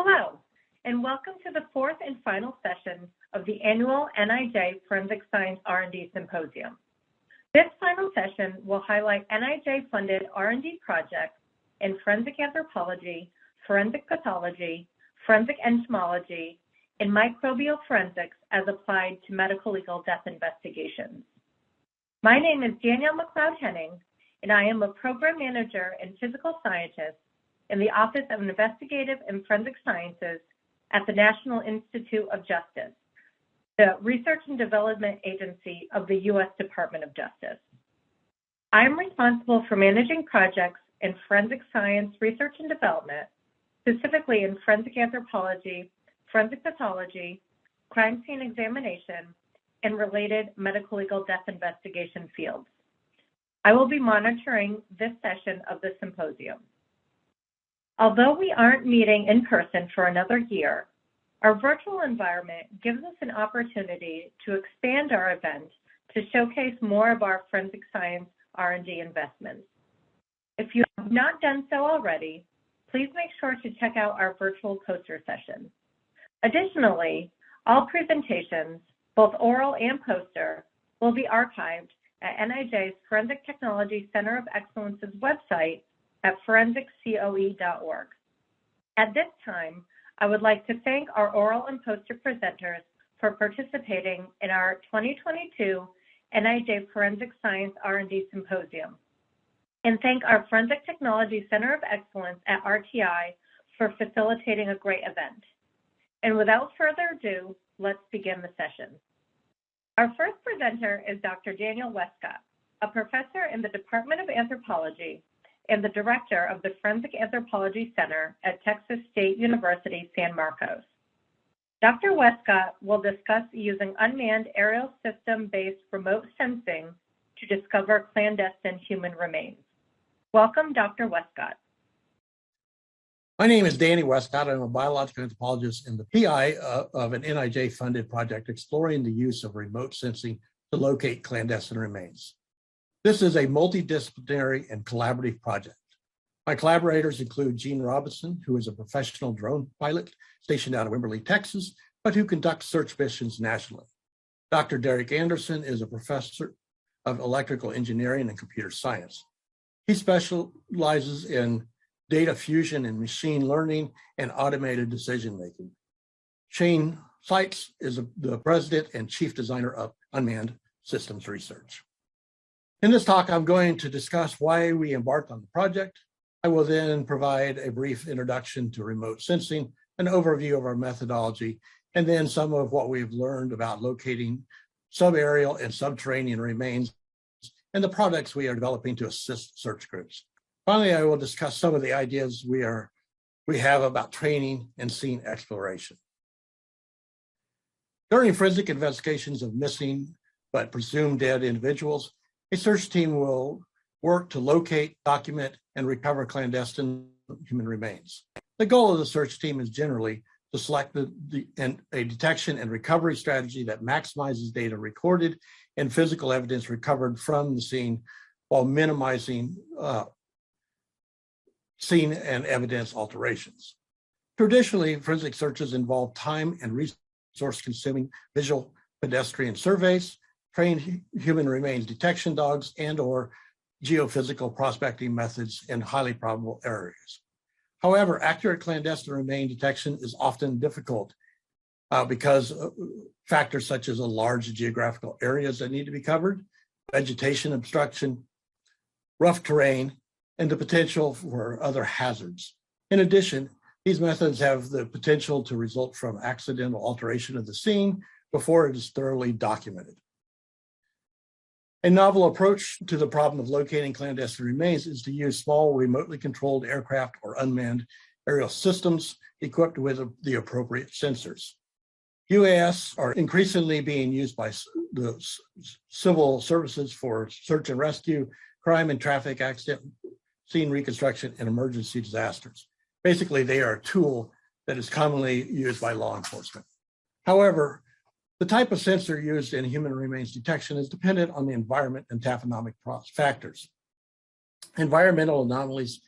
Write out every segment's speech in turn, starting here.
Hello, and welcome to the fourth and final session of the annual NIJ Forensic Science R&D Symposium. This final session will highlight NIJ-funded R&D projects in forensic anthropology, forensic pathology, forensic entomology, and microbial forensics as applied to medical legal death investigations. My name is Danielle McLeod-Henning, and I am a program manager and physical scientist in the Office of Investigative and Forensic Sciences at the National Institute of Justice, the research and development agency of the U.S. Department of Justice. I am responsible for managing projects in forensic science research and development, specifically in forensic anthropology, forensic pathology, crime scene examination, and related medical legal death investigation fields. I will be monitoring this session of the symposium. Although we aren't meeting in person for another year, our virtual environment gives us an opportunity to expand our event to showcase more of our forensic science R&D investments. If you have not done so already, please make sure to check out our virtual poster session. Additionally, all presentations, both oral and poster, will be archived at NIJ's Forensic Technology Center of Excellence's website at forensiccoe.org. At this time, I would like to thank our oral and poster presenters for participating in our 2022 NIJ Forensic Science R&D Symposium, and thank our Forensic Technology Center of Excellence at RTI for facilitating a great event. And without further ado, let's begin the session. Our first presenter is Dr. Daniel Wescott, a professor in the Department of Anthropology and the director of the Forensic Anthropology Center at Texas State University, San Marcos. Dr. Wescott will discuss using unmanned aerial system-based remote sensing to discover clandestine human remains. Welcome, Dr. Wescott. My name is Danny Wescott. I'm a biological anthropologist and the PI of an NIJ-funded project exploring the use of remote sensing to locate clandestine remains. This is a multidisciplinary and collaborative project. My collaborators include Gene Robinson, who is a professional drone pilot stationed out of Wimberley, Texas, but who conducts search missions nationally. Dr. Derek Anderson is a professor of electrical engineering and computer science. He specializes in data fusion and machine learning and automated decision-making. Shane Seitz is the president and chief designer of Unmanned Systems Research. In this talk, I'm going to discuss why we embarked on the project. I will then provide a brief introduction to remote sensing, an overview of our methodology, and then some of what we've learned about locating subaerial and subterranean remains and the products we are developing to assist search groups. Finally, I will discuss some of the ideas we have about training and scene exploration. During forensic investigations of missing but presumed dead individuals, a search team will work to locate, document, and recover clandestine human remains. The goal of the search team is generally to select a detection and recovery strategy that maximizes data recorded and physical evidence recovered from the scene while minimizing scene and evidence alterations. Traditionally, forensic searches involve time and resource-consuming visual pedestrian surveys, trained human remains detection dogs, and/or geophysical prospecting methods in highly probable areas. However, accurate clandestine remain detection is often difficult because of factors such as large geographical areas that need to be covered, vegetation obstruction, rough terrain, and the potential for other hazards. In addition, these methods have the potential to result from accidental alteration of the scene before it is thoroughly documented. A novel approach to the problem of locating clandestine remains is to use small, remotely controlled aircraft or unmanned aerial systems equipped with the appropriate sensors. UAS are increasingly being used by the civil services for search and rescue, crime and traffic accident, scene reconstruction, and emergency disasters. Basically, they are a tool that is commonly used by law enforcement. However, the type of sensor used in human remains detection is dependent on the environment and taphonomic factors. Environmental anomalies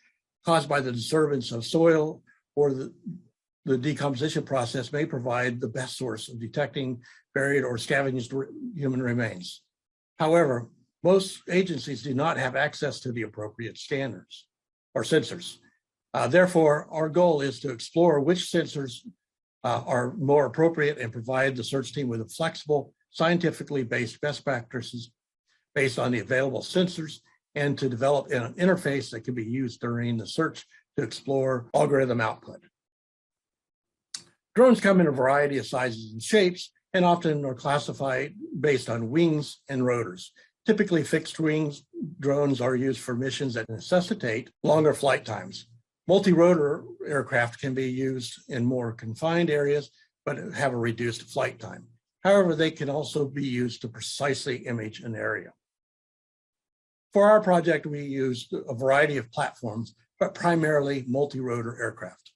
caused by the disturbance of soil or the the decomposition process may provide the best source of detecting buried or scavenged human remains. However, most agencies do not have access to the appropriate scanners or sensors. Therefore, our goal is to explore which sensors are more appropriate and provide the search team with a flexible, scientifically based best practices based on the available sensors, and to develop an interface that can be used during the search to explore algorithm output. Drones come in a variety of sizes and shapes, and often are classified based on wings and rotors. Typically, fixed wings drones are used for missions that necessitate longer flight times. Multi-rotor aircraft can be used in more confined areas, but have a reduced flight time. However, they can also be used to precisely image an area. For our project, we used a variety of platforms, but primarily multi-rotor aircraft.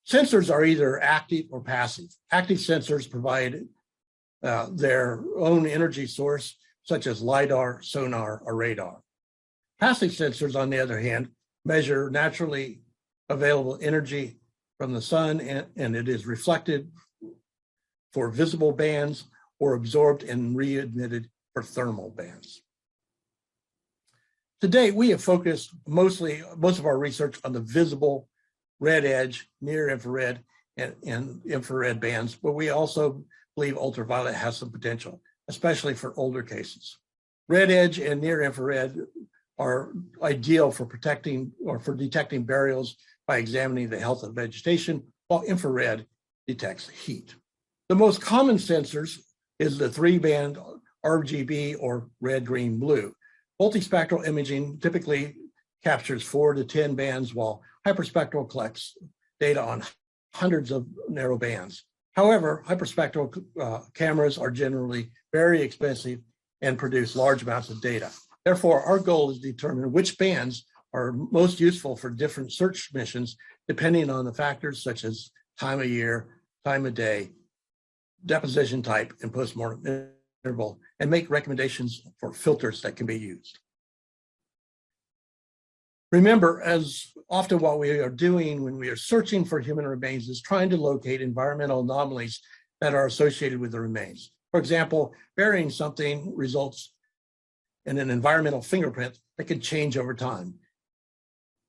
Sensors are either active or passive. Active sensors provide their own energy source, such as LiDAR, sonar, or radar. Passive sensors, on the other hand, measure naturally available energy from the sun, and it is reflected for visible bands or absorbed and re-emitted for thermal bands. To date, we have focused most of our research on the visible red edge, near infrared, and infrared bands, but we also believe ultraviolet has some potential, especially for older cases. Red edge and near infrared are ideal for protecting or for detecting burials by examining the health of vegetation, while infrared detects heat. The most common sensors is the 3-band RGB or red, green, blue. Multispectral imaging typically captures 4 to 10 bands, while hyperspectral collects data on hundreds of narrow bands. However, hyperspectral cameras are generally very expensive and produce large amounts of data. Therefore, our goal is to determine which bands are most useful for different search missions, depending on the factors such as time of year, time of day, deposition type, and postmortem interval, and make recommendations for filters that can be used. Remember, as often what we are doing when we are searching for human remains is trying to locate environmental anomalies that are associated with the remains. For example, burying something results in an environmental fingerprint that can change over time.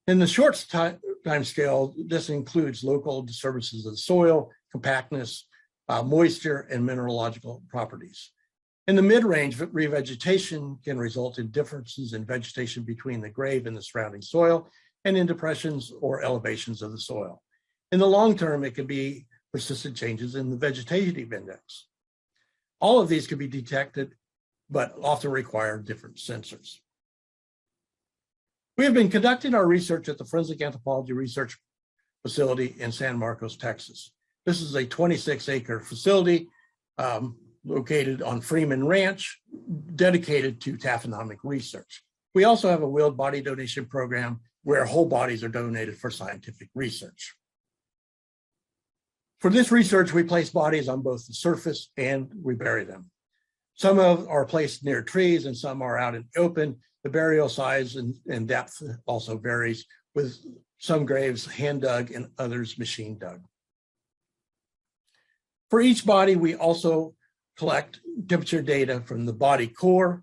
In the short time scale, this includes local disturbances of the soil, compactness, moisture, and mineralogical properties. In the mid-range, revegetation can result in differences in vegetation between the grave and the surrounding soil, and in depressions or elevations of the soil. In the long term, it can be persistent changes in the vegetative index. All of these can be detected, but often require different sensors. We have been conducting our research at the Forensic Anthropology Research Facility in San Marcos, Texas. This is a 26-acre facility located on Freeman Ranch, dedicated to taphonomic research. We also have a wheeled body donation program where whole bodies are donated for scientific research. For this research, we place bodies on both the surface and we bury them. Some are placed near trees and some are out in the open. The burial size and depth also varies, with some graves hand dug and others machine dug. For each body, we also collect temperature data from the body core,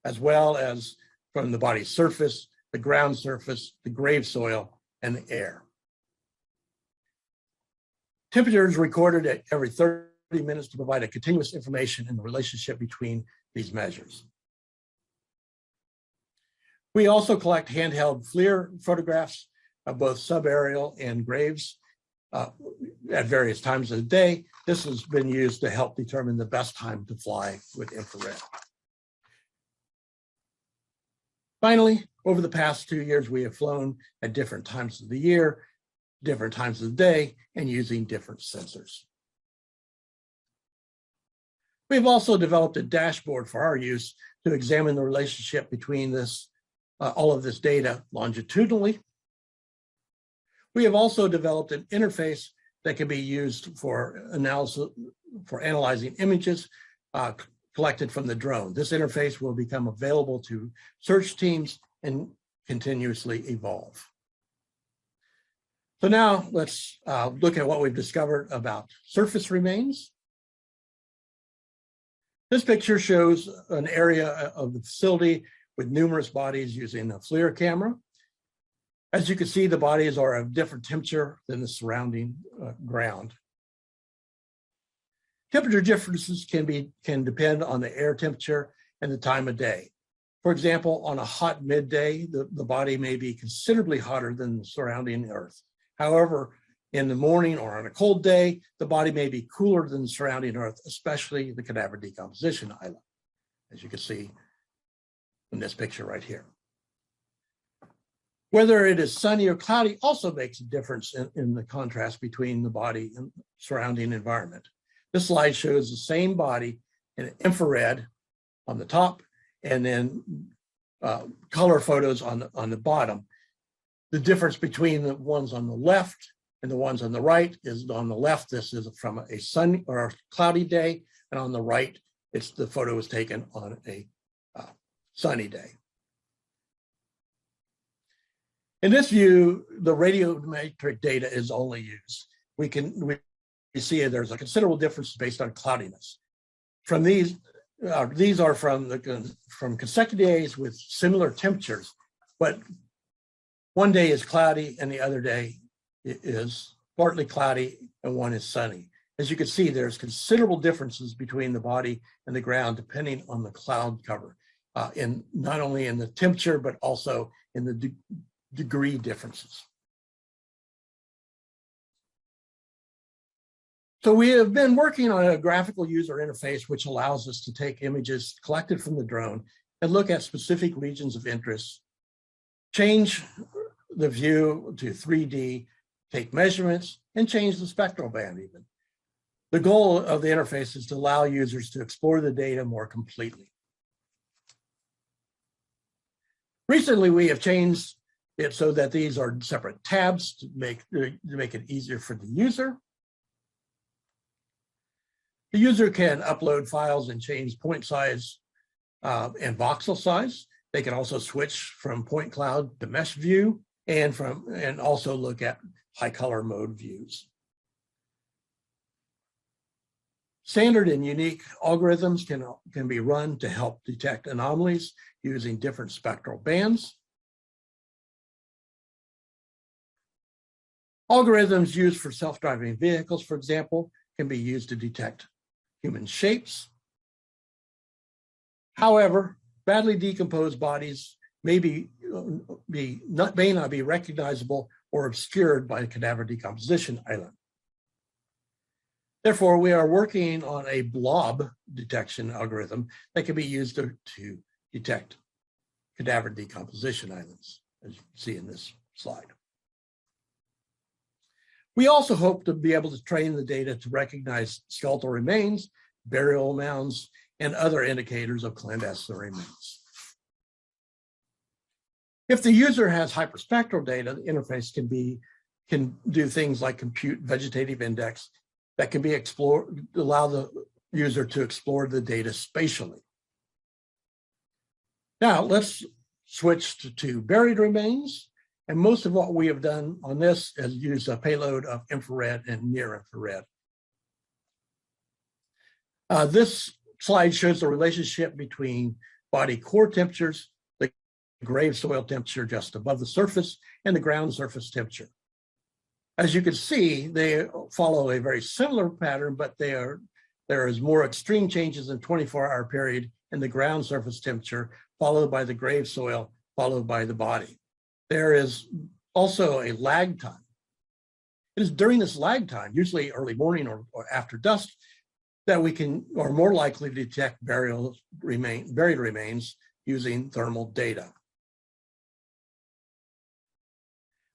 as well as from the body's surface, the ground surface, the grave soil, and the air. Temperature is recorded at every 30 minutes to provide a continuous information in the relationship between these measures. We also collect handheld FLIR photographs of both subaerial and graves at various times of the day. This has been used to help determine the best time to fly with infrared. Finally, over the past 2 years, we have flown at different times of the year, different times of the day, and using different sensors. We've also developed a dashboard for our use to examine the relationship between all of this data longitudinally. We have also developed an interface that can be used for analyzing images collected from the drone. This interface will become available to search teams and continuously evolve. So now let's look at what we've discovered about surface remains. This picture shows an area of the facility with numerous bodies using a FLIR camera. As you can see, the bodies are of different temperature than the surrounding ground. Temperature differences can depend on the air temperature and the time of day. For example, on a hot midday, the body may be considerably hotter than the surrounding earth. However, in the morning or on a cold day, the body may be cooler than the surrounding earth, especially the cadaver decomposition island, as you can see in this picture right here. Whether it is sunny or cloudy also makes a difference in the contrast between the body and surrounding environment. This slide shows the same body in infrared on the top and then color photos on the bottom. The difference between the ones on the left and the ones on the right is on the left, this is from a sunny or a cloudy day, and on the right, the photo was taken on a sunny day. In this view, the radiometric data is only used. We see there's a considerable difference based on cloudiness. From these are from consecutive days with similar temperatures, but one day is cloudy and the other day is partly cloudy and one is sunny. As you can see, there's considerable differences between the body and the ground depending on the cloud cover, not only in the temperature, but also in the degree differences. So we have been working on a graphical user interface which allows us to take images collected from the drone and look at specific regions of interest, change the view to 3D, take measurements, and change the spectral band even. The goal of the interface is to allow users to explore the data more completely. Recently, we have changed it so that these are separate tabs to make it easier for the user. The user can upload files and change point size and voxel size. They can also switch from point cloud to mesh view and also look at high color mode views. Standard and unique algorithms can be run to help detect anomalies using different spectral bands. Algorithms used for self-driving vehicles, for example, can be used to detect human shapes. However, badly decomposed bodies may not be recognizable or obscured by the cadaver decomposition island. Therefore, we are working on a blob detection algorithm that can be used to detect cadaver decomposition islands, as you can see in this slide. We also hope to be able to train the data to recognize skeletal remains, burial mounds, and other indicators of clandestine remains. If the user has hyperspectral data, the interface can do things like compute vegetative index that can be explored, allow the user to explore the data spatially. Now let's switch to buried remains. And most of what we have done on this is use a payload of infrared and near infrared. This slide shows the relationship between body core temperatures, the grave soil temperature just above the surface, and the ground surface temperature. As you can see, they follow a very similar pattern, but there is more extreme changes in 24-hour period in the ground surface temperature, followed by the grave soil, followed by the body. There is also a lag time. It is during this lag time, usually early morning or after dusk, that we are more likely to detect buried remains using thermal data.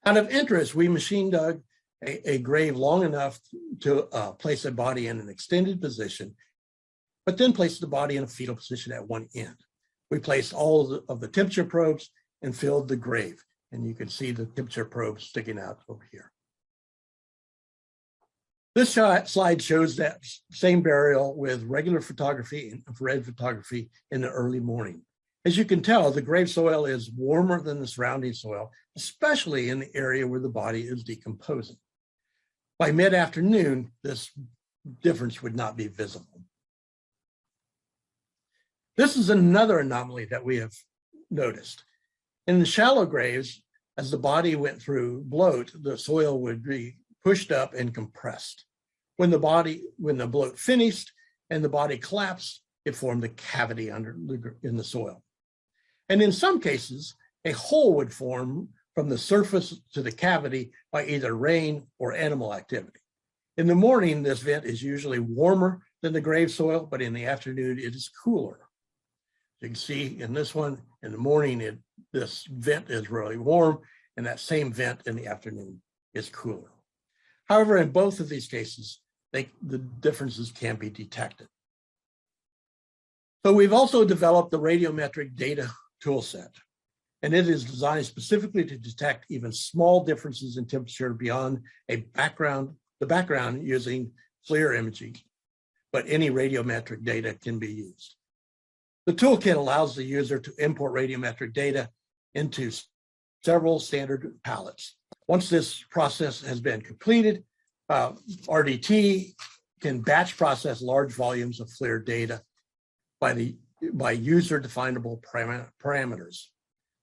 Out of interest, we machine dug a grave long enough to place a body in an extended position, but then place the body in a fetal position at one end. We placed all of the temperature probes and filled the grave. And you can see the temperature probe sticking out over here. This slide shows that same burial with regular photography and infrared photography in the early morning. As you can tell, the grave soil is warmer than the surrounding soil, especially in the area where the body is decomposing. By mid-afternoon, this difference would not be visible. This is another anomaly that we have noticed. In the shallow graves, as the body went through bloat, the soil would be pushed up and compressed. When the bloat finished and the body collapsed, it formed a cavity in the soil. And in some cases, a hole would form from the surface to the cavity by either rain or animal activity. In the morning, this vent is usually warmer than the grave soil, but in the afternoon, it is cooler. You can see in this one, in the morning, this vent is really warm, and that same vent in the afternoon is cooler. However, in both of these cases, the differences can be detected. So we've also developed the radiometric data toolset, and it is designed specifically to detect even small differences in temperature beyond the background using FLIR imaging, but any radiometric data can be used. The toolkit allows the user to import radiometric data into several standard palettes. Once this process has been completed, RDT can batch process large volumes of FLIR data by user-definable parameters.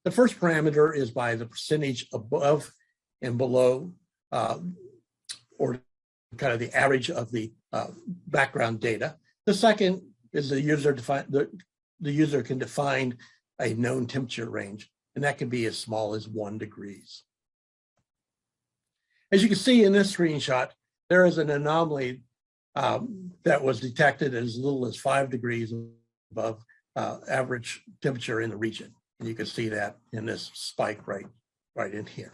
The first parameter is by the percentage above and below, or kind of the average of the background data. The second is the user can define a known temperature range, and that can be as small as 1 degree. As you can see in this screenshot, there is an anomaly that was detected as little as 5 degrees above average temperature in the region. And you can see that in this spike right in here.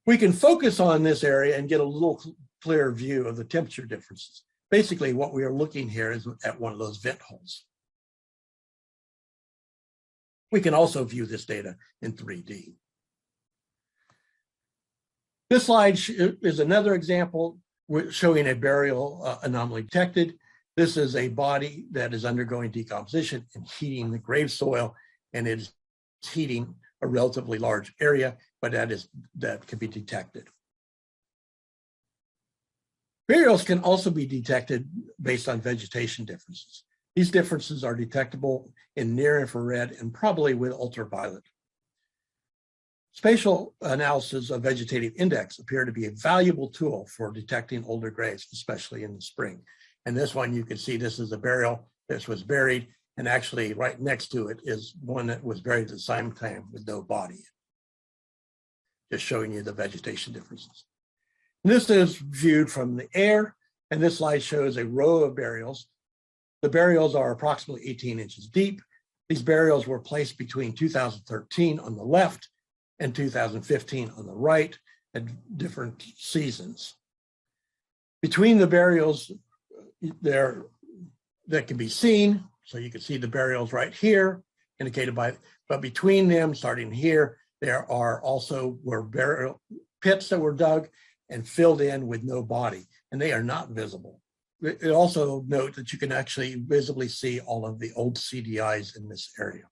We can focus on this area and get a little clearer view of the temperature differences. Basically, what we are looking here is at one of those vent holes. We can also view this data in 3D. This slide is another example showing a burial anomaly detected. This is a body that is undergoing decomposition and heating the grave soil, and it is heating a relatively large area, but that can be detected. Burials can also be detected based on vegetation differences. These differences are detectable in near infrared and probably with ultraviolet. Spatial analysis of vegetative index appear to be a valuable tool for detecting older graves, especially in the spring. And this one, you can see this is a burial. This was buried, and actually right next to it is one that was buried at the same time with no body. Just showing you the vegetation differences. And this is viewed from the air, and this slide shows a row of burials. The burials are approximately 18 inches deep. These burials were placed between 2013 on the left and 2015 on the right at different seasons. Between the burials there that can be seen, so you can see the burials right here indicated by, but between them starting here, there are also burial pits that were dug and filled in with no body, and they are not visible. It also note that you can actually visibly see all of the old CDIs in this area.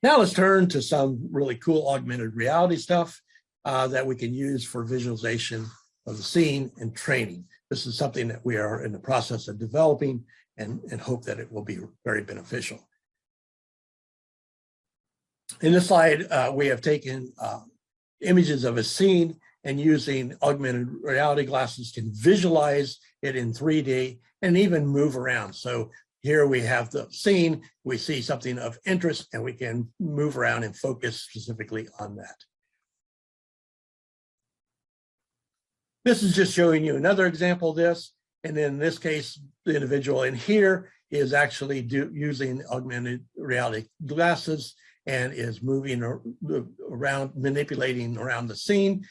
Now let's turn to some really cool augmented reality stuff that we can use for visualization of the scene and training. This is something that we are in the process of developing and hope that it will be very beneficial. In this slide, we have taken images of a scene, and using augmented reality glasses can visualize it in 3D and even move around. So here we have the scene, we see something of interest, and we can move around and focus specifically on that. This is just showing you another example of this. And in this case, the individual in here is actually using augmented reality glasses and is moving around, manipulating around the scene.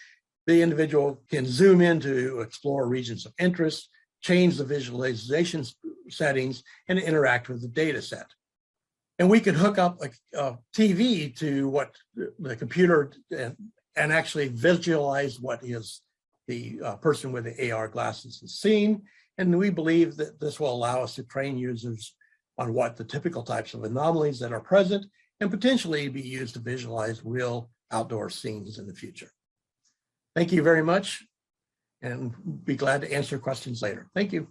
The individual can zoom in to explore regions of interest, change the visualization settings, and interact with the data set. And we can hook up a TV to what the computer and actually visualize what is the person with the AR glasses is seeing. And we believe that this will allow us to train users on what the typical types of anomalies that are present and potentially be used to visualize real outdoor scenes in the future. Thank you very much, and be glad to answer questions later. Thank you.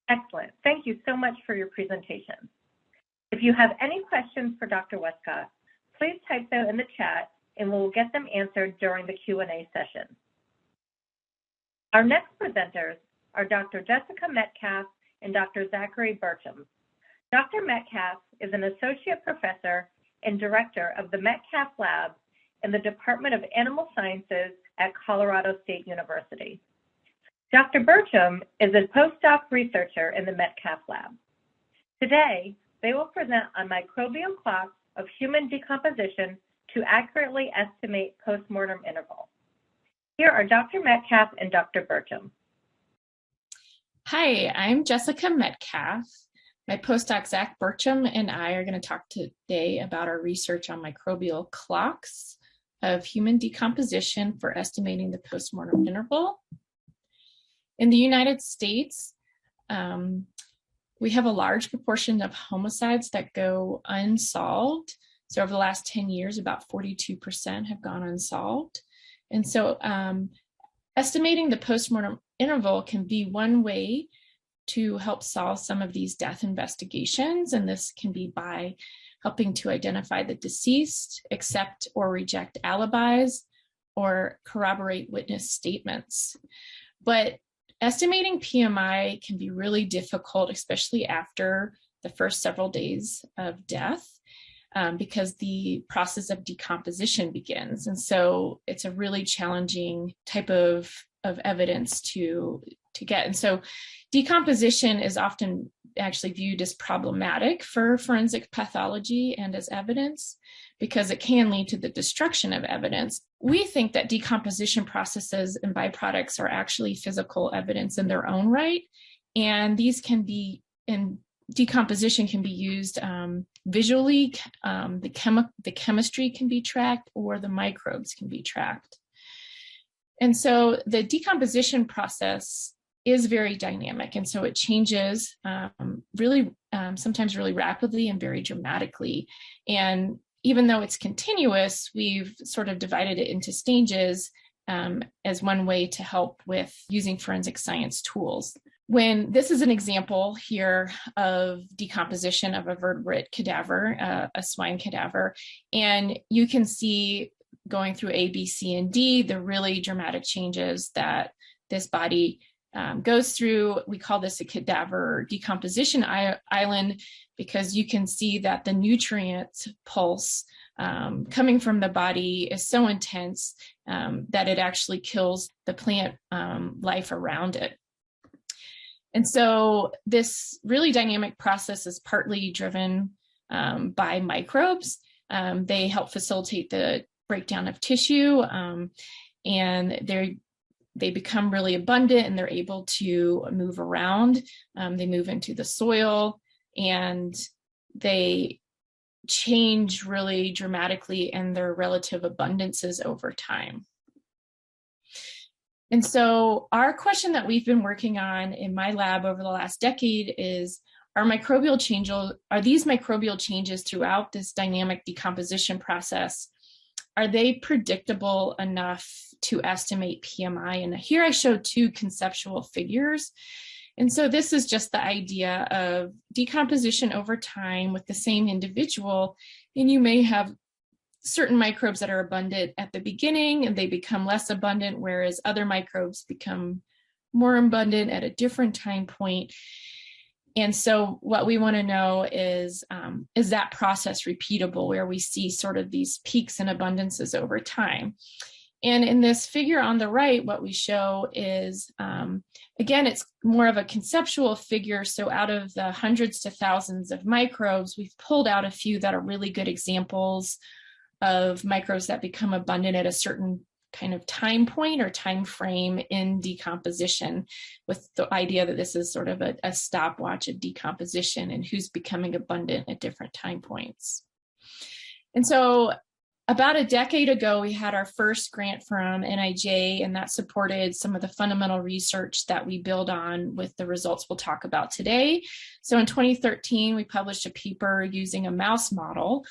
Excellent. Thank you so much for your presentation. If you have any questions for Dr. Wescott, please type them in the chat and we'll get them answered during the Q&A session. Our next presenters are Dr. Jessica Metcalf and Dr. Zachary Burcham. Dr. Metcalf is an associate professor and director of the Metcalf Lab in the Department of Animal Sciences at Colorado State University. Dr. Burcham is a postdoc researcher in the Metcalf Lab. Today, they will present on microbial clocks of human decomposition to accurately estimate postmortem interval. Here are Dr. Metcalf and Dr. Burcham. Hi, I'm Jessica Metcalf. My postdoc Zach Burcham and I are going to talk today about our research on microbial clocks of human decomposition for estimating the postmortem interval. In the United States, we have a large proportion of homicides that go unsolved. So over the last 10 years, about 42% have gone unsolved. And so estimating the postmortem interval can be one way to help solve some of these death investigations. And this can be by helping to identify the deceased, accept or reject alibis, or corroborate witness statements. But estimating PMI can be really difficult, especially after the first several days of death, because the process of decomposition begins. And so it's a really challenging type of evidence to get. And so decomposition is often actually viewed as problematic for forensic pathology and as evidence because it can lead to the destruction of evidence. We think that decomposition processes and byproducts are actually physical evidence in their own right. And these can be, in decomposition can be used visually, the chemistry can be tracked, or the microbes can be tracked. And so the decomposition process is very dynamic. And so it changes sometimes really rapidly and very dramatically. And even though it's continuous, we've sort of divided it into stages as one way to help with using forensic science tools. When this is an example here of decomposition of a vertebrate cadaver, a swine cadaver, and you can see going through A, B, C, and D, the really dramatic changes that this body goes through. We call this a cadaver decomposition island because you can see that the nutrient pulse coming from the body is so intense that it actually kills the plant life around it. And so this really dynamic process is partly driven by microbes. They help facilitate the breakdown of tissue, and they become really abundant and they're able to move around. They move into the soil and they change really dramatically in their relative abundances over time. And so our question that we've been working on in my lab over the last decade is, are these microbial changes throughout this dynamic decomposition process, are they predictable enough to estimate PMI? And here I show two conceptual figures. And so this is just the idea of decomposition over time with the same individual. And you may have certain microbes that are abundant at the beginning and they become less abundant, whereas other microbes become more abundant at a different time point. And so what we want to know is that process repeatable where we see sort of these peaks and abundances over time? And in this figure on the right, what we show is, again, it's more of a conceptual figure. So out of the hundreds to thousands of microbes, we've pulled out a few that are really good examples of microbes that become abundant at a certain kind of time point or time frame in decomposition, with the idea that this is sort of a stopwatch of decomposition and who's becoming abundant at different time points. And so About a decade ago, we had our first grant from NIJ, and that supported some of the fundamental research that we build on with the results we'll talk about today. So in 2013, we published a paper using a mouse model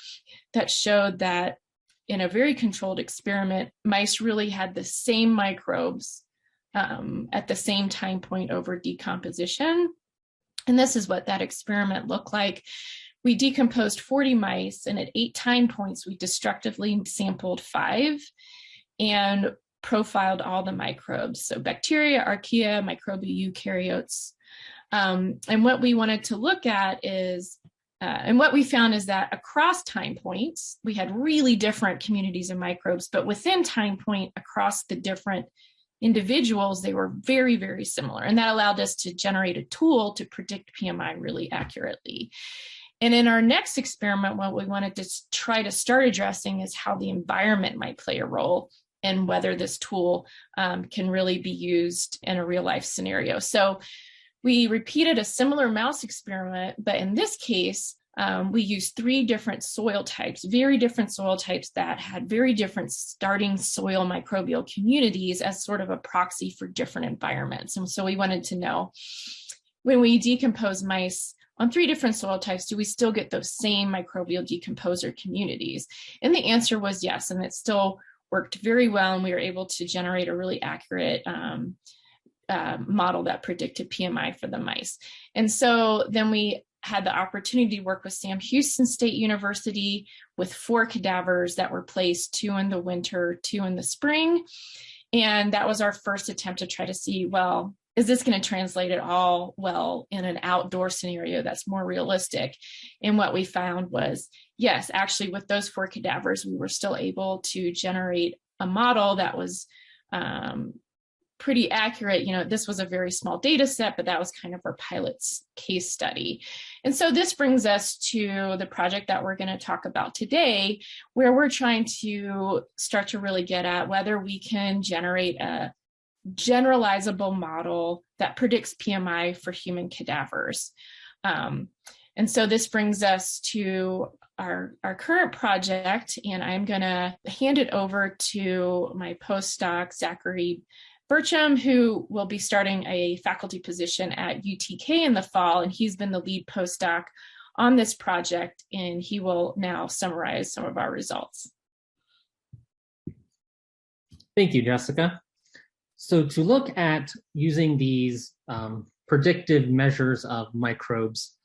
that showed that in a very controlled experiment, mice really had the same microbes at the same time point over decomposition. And this is what that experiment looked like. We decomposed 40 mice, and at 8 time points, we destructively sampled 5 and profiled all the microbes. So bacteria, archaea, microbial eukaryotes. And what we wanted to look at is, and what we found is that across time points, we had really different communities of microbes, but within time point, across the different individuals, they were very, very similar. And that allowed us to generate a tool to predict PMI really accurately. And in our next experiment, what we wanted to try to start addressing is how the environment might play a role and whether this tool can really be used in a real life scenario. So we repeated a similar mouse experiment, but in this case, we used 3 different soil types, very different soil types that had very different starting soil microbial communities as sort of a proxy for different environments. And so we wanted to know, when we decompose mice on 3 different soil types, do we still get those same microbial decomposer communities? And the answer was yes, and it still worked very well, and we were able to generate a really accurate model that predicted PMI for the mice. And so then we had the opportunity to work with Sam Houston State University with 4 cadavers that were placed, 2 in the winter, 2 in the spring. And that was our first attempt to try to see, well, is this going to translate at all well in an outdoor scenario that's more realistic? And what we found was, yes, actually with those 4 cadavers, we were still able to generate a model that was pretty accurate. You know, this was a very small data set, but that was kind of our pilot case study. And so this brings us to the project that we're going to talk about today, where we're trying to start to really get at whether we can generate a generalizable model that predicts PMI for human cadavers. And so this brings us to our current project, and I'm going to hand it over to my postdoc, Zachary Bertram, who will be starting a faculty position at UTK in the fall, and he's been the lead postdoc on this project, and he will now summarize some of our results. Thank you, Jessica. So to look at using these predictive measures of microbes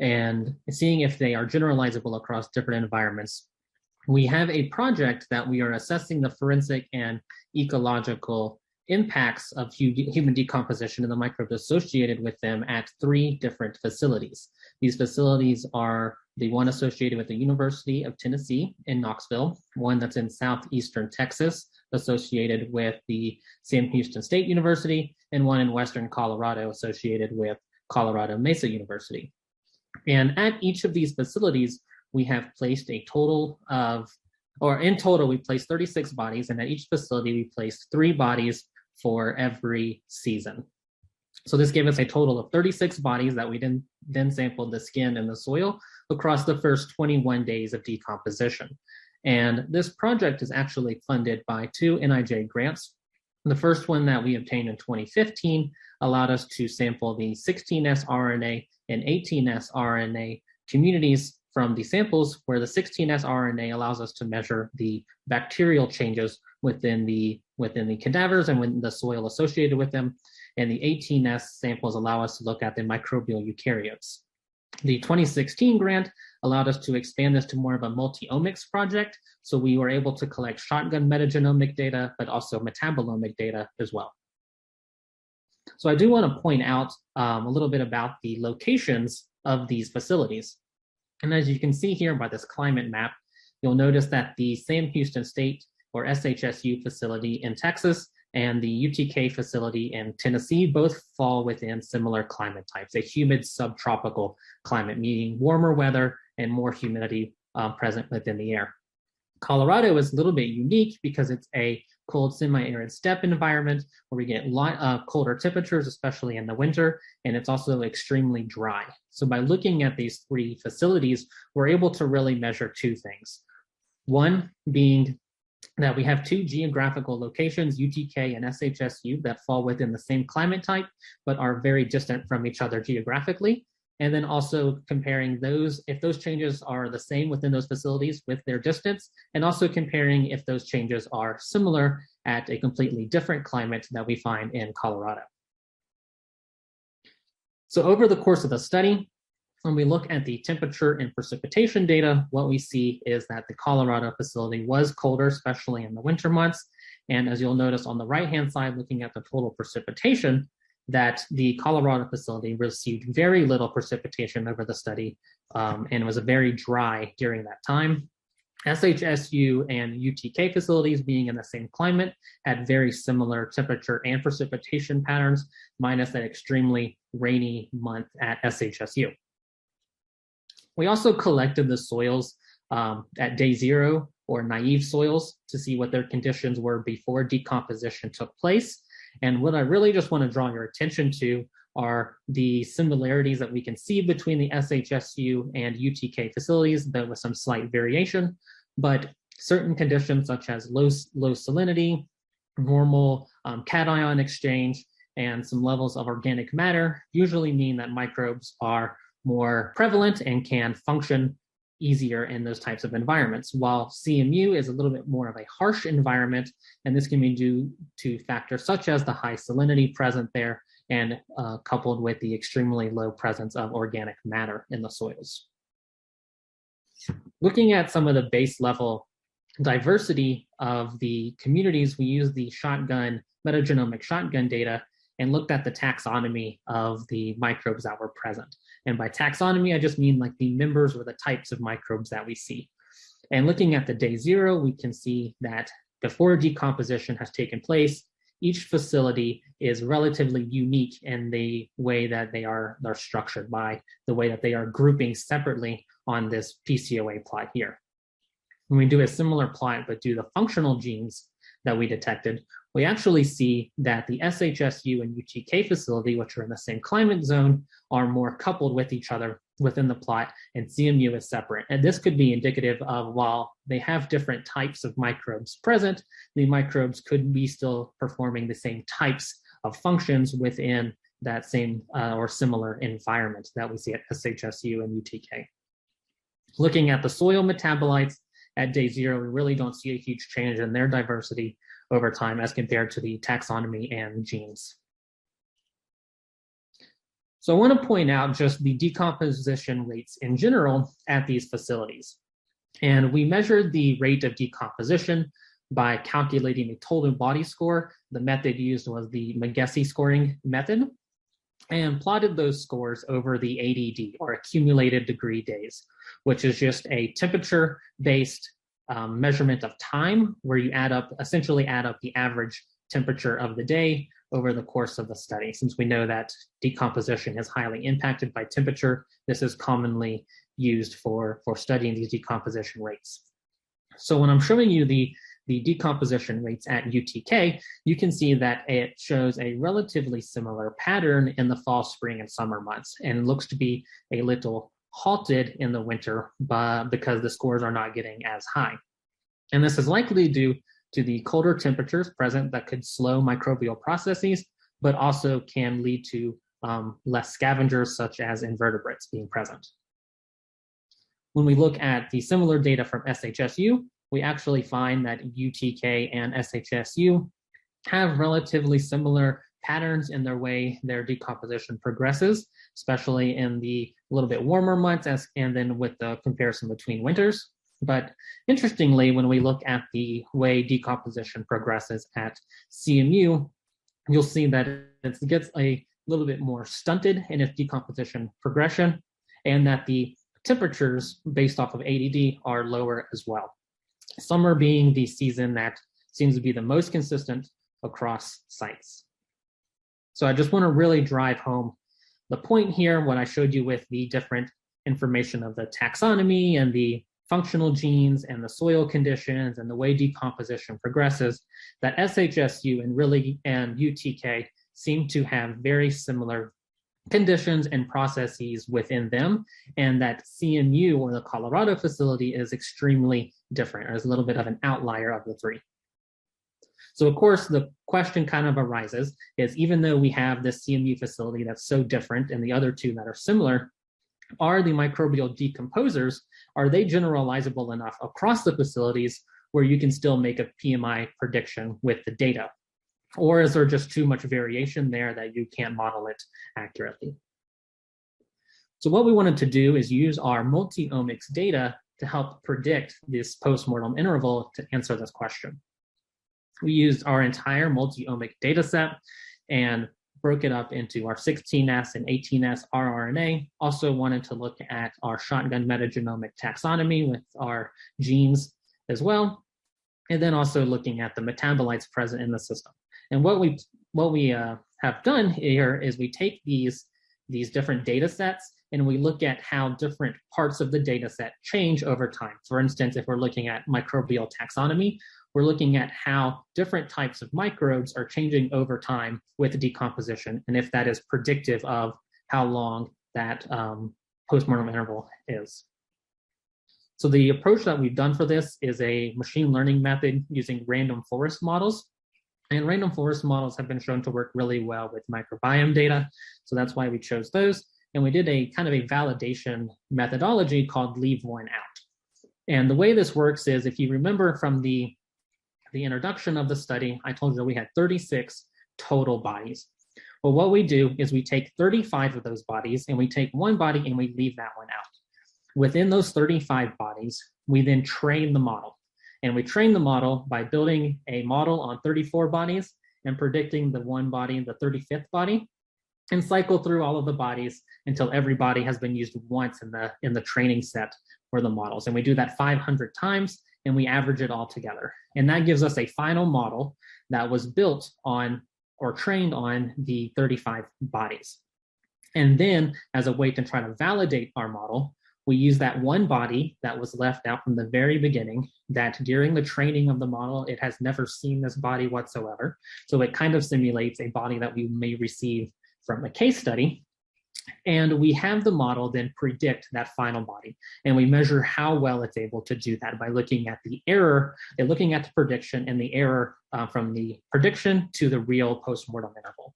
and seeing if they are generalizable across different environments, we have a project that we are assessing the forensic and ecological impacts of human decomposition and the microbes associated with them at 3 different facilities. These facilities are the one associated with the University of Tennessee in Knoxville, one that's in southeastern Texas associated with the Sam Houston State University, and one in western Colorado associated with Colorado Mesa University. And at each of these facilities, we have placed a total of, or in total, we placed 36 bodies, and at each facility, we placed 3 bodies for every season. So this gave us a total of 36 bodies that we then sampled the skin and the soil across the first 21 days of decomposition. And this project is actually funded by 2 NIJ grants. The first one that we obtained in 2015 allowed us to sample the 16S RNA and 18S RNA communities from the samples, where the 16S RNA allows us to measure the bacterial changes within the cadavers and within the soil associated with them. And the 18S samples allow us to look at the microbial eukaryotes. The 2016 grant allowed us to expand this to more of a multi-omics project. So we were able to collect shotgun metagenomic data, but also metabolomic data as well. So I do want to point out a little bit about the locations of these facilities. And as you can see here by this climate map, you'll notice that the Sam Houston State or SHSU facility in Texas and the UTK facility in Tennessee both fall within similar climate types, a humid subtropical climate, meaning warmer weather and more humidity present within the air. Colorado is a little bit unique because it's a cold semi-arid steppe environment where we get colder temperatures, especially in the winter, and it's also extremely dry. So by looking at these 3 facilities, we're able to really measure 2 things. One being that we have two geographical locations, UTK and SHSU, that fall within the same climate type, but are very distant from each other geographically. And then also comparing those, if those changes are the same within those facilities with their distance, and also comparing if those changes are similar at a completely different climate that we find in Colorado. So over the course of the study, when we look at the temperature and precipitation data, what we see is that the Colorado facility was colder, especially in the winter months. And as you'll notice on the right-hand side, looking at the total precipitation, that the Colorado facility received very little precipitation over the study, and was very dry during that time. SHSU and UTK facilities, being in the same climate, had very similar temperature and precipitation patterns, minus that extremely rainy month at SHSU. We also collected the soils at day 0, or naive soils, to see what their conditions were before decomposition took place. And what I really just want to draw your attention to are the similarities that we can see between the SHSU and UTK facilities, though with some slight variation. But certain conditions such as low salinity, normal cation exchange, and some levels of organic matter usually mean that microbes are more prevalent and can function easier in those types of environments, while CMU is a little bit more of a harsh environment, and this can be due to factors such as the high salinity present there and coupled with the extremely low presence of organic matter in the soils. Looking at some of the base level diversity of the communities, we use the metagenomic shotgun data and looked at the taxonomy of the microbes that were present. And by taxonomy, I just mean like the members or the types of microbes that we see. And looking at the day 0, we can see that before decomposition has taken place, each facility is relatively unique in the way that they're structured, by the way that they are grouping separately on this PCOA plot here. When we do a similar plot, but do the functional genes that we detected, we actually see that the SHSU and UTK facility, which are in the same climate zone, are more coupled with each other within the plot, and CMU is separate. And this could be indicative of, while they have different types of microbes present, the microbes could be still performing the same types of functions within that same or similar environment that we see at SHSU and UTK. Looking at the soil metabolites at day 0, we really don't see a huge change in their diversity over time as compared to the taxonomy and genes. So I want to point out just the decomposition rates in general at these facilities. And we measured the rate of decomposition by calculating a total body score. The method used was the Megesi scoring method, and plotted those scores over the ADD, or accumulated degree days, which is just a temperature-based measurement of time, where you essentially add up the average temperature of the day over the course of the study. Since we know that decomposition is highly impacted by temperature, this is commonly used for studying these decomposition rates. So when I'm showing you the decomposition rates at UTK, you can see that it shows a relatively similar pattern in the fall, spring, and summer months, and looks to be a little halted in the winter because the scores are not getting as high. And this is likely due to the colder temperatures present that could slow microbial processes, but also can lead to less scavengers such as invertebrates being present. When we look at the similar data from SHSU, we actually find that UTK and SHSU have relatively similar patterns in their way their decomposition progresses, especially in the little bit warmer months, and then with the comparison between winters. But interestingly, when we look at the way decomposition progresses at CMU, you'll see that it gets a little bit more stunted in its decomposition progression, and that the temperatures based off of ADD are lower as well. Summer being the season that seems to be the most consistent across sites. So I just want to really drive home the point here, what I showed you with the different information of the taxonomy and the functional genes and the soil conditions and the way decomposition progresses, that SHSU and UTK seem to have very similar conditions and processes within them, and that CMU, or the Colorado facility, is extremely different, or is a little bit of an outlier of the three. So of course, the question kind of arises is, even though we have this CMU facility that's so different and the other two that are similar, are the microbial decomposers, are they generalizable enough across the facilities where you can still make a PMI prediction with the data? Or is there just too much variation there that you can't model it accurately? So what we wanted to do is use our multi-omics data to help predict this postmortem interval to answer this question. We used our entire multi-omic data set and broke it up into our 16S and 18S rRNA. Also wanted to look at our shotgun metagenomic taxonomy with our genes as well. And then also looking at the metabolites present in the system. And what we have done here is we take these different data sets and we look at how different parts of the data set change over time. For instance, if we're looking at microbial taxonomy, we're looking at how different types of microbes are changing over time with decomposition, and if that is predictive of how long that postmortem interval is. So the approach that we've done for this is a machine learning method using random forest models. And random forest models have been shown to work really well with microbiome data. So that's why we chose those. And we did a kind of a validation methodology called leave one out. And the way this works is, if you remember from the introduction of the study, I told you that we had 36 total bodies. Well, what we do is we take 35 of those bodies and we take one body and we leave that one out. Within those 35 bodies, we then train the model. And we train the model by building a model on 34 bodies and predicting the one body, the 35th body, and cycle through all of the bodies until every body has been used once in the training set for the models. And we do that 500 times and we average it all together. And that gives us a final model that was built on or trained on the 35 bodies. And then, as a way to try to validate our model, we use that one body that was left out from the very beginning, that during the training of the model, it has never seen this body whatsoever. So it kind of simulates a body that we may receive from a case study. And we have the model then predict that final body. And we measure how well it's able to do that by looking at the error, and looking at the prediction and the error from the prediction to the real postmortem interval.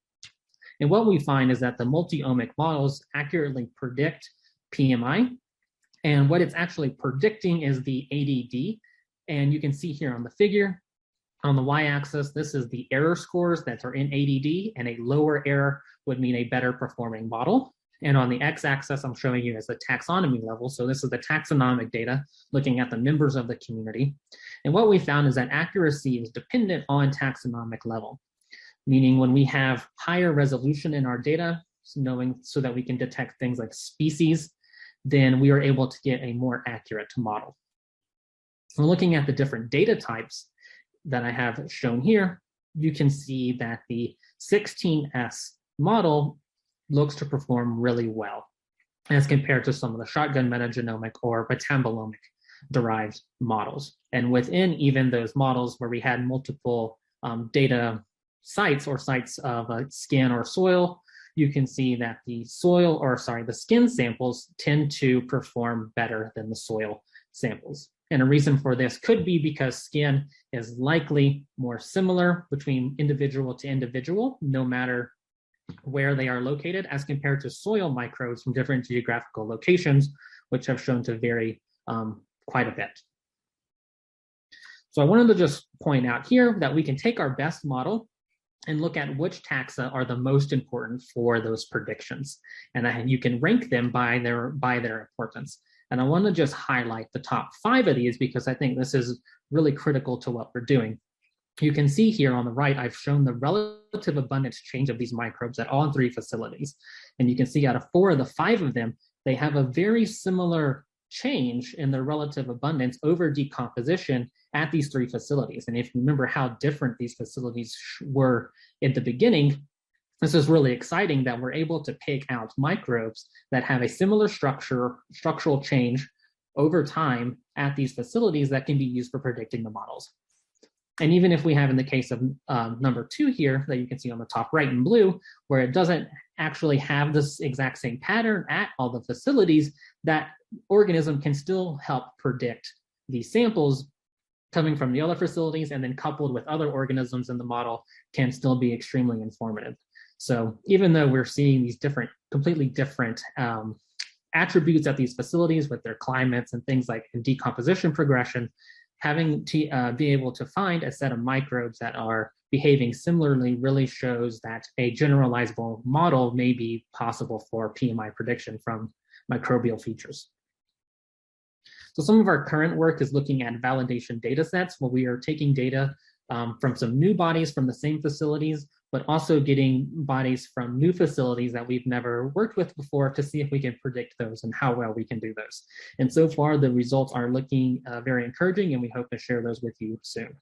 And what we find is that the multi-omic models accurately predict PMI. And what it's actually predicting is the ADD. And you can see here on the figure, on the y-axis, this is the error scores that are in ADD, and a lower error would mean a better performing model. And on the x-axis, I'm showing you as the taxonomy level. So this is the taxonomic data, looking at the members of the community. And what we found is that accuracy is dependent on taxonomic level, meaning when we have higher resolution in our data, so that we can detect things like species, then we are able to get a more accurate model. When looking at the different data types that I have shown here, you can see that the 16S model looks to perform really well as compared to some of the shotgun metagenomic or metabolomic derived models. And within even those models where we had multiple data sites or sites of skin or soil, you can see that the skin samples tend to perform better than the soil samples. And a reason for this could be because skin is likely more similar between individual to individual, no matter where they are located, as compared to soil microbes from different geographical locations, which have shown to vary quite a bit. So I wanted to just point out here that we can take our best model and look at which taxa are the most important for those predictions. And you can rank them by their importance. And I want to just highlight the top 5 of these because I think this is really critical to what we're doing. You can see here on the right, I've shown the relative abundance change of these microbes at all 3 facilities. And you can see out of 4 of the 5 of them, they have a very similar change in their relative abundance over decomposition at these 3 facilities. And if you remember how different these facilities were at the beginning, this is really exciting that we're able to pick out microbes that have a similar structural change over time at these facilities that can be used for predicting the models. And even if we have in the case of number 2 here that you can see on the top right in blue, where it doesn't actually have this exact same pattern at all the facilities, that organism can still help predict these samples coming from the other facilities and then coupled with other organisms in the model can still be extremely informative. So even though we're seeing these completely different attributes at these facilities with their climates and things like decomposition progression, having to be able to find a set of microbes that are behaving similarly really shows that a generalizable model may be possible for PMI prediction from microbial features. So some of our current work is looking at validation data sets where we are taking data from some new bodies from the same facilities, but also getting bodies from new facilities that we've never worked with before to see if we can predict those and how well we can do those. And so far, the results are looking very encouraging, and we hope to share those with you soon.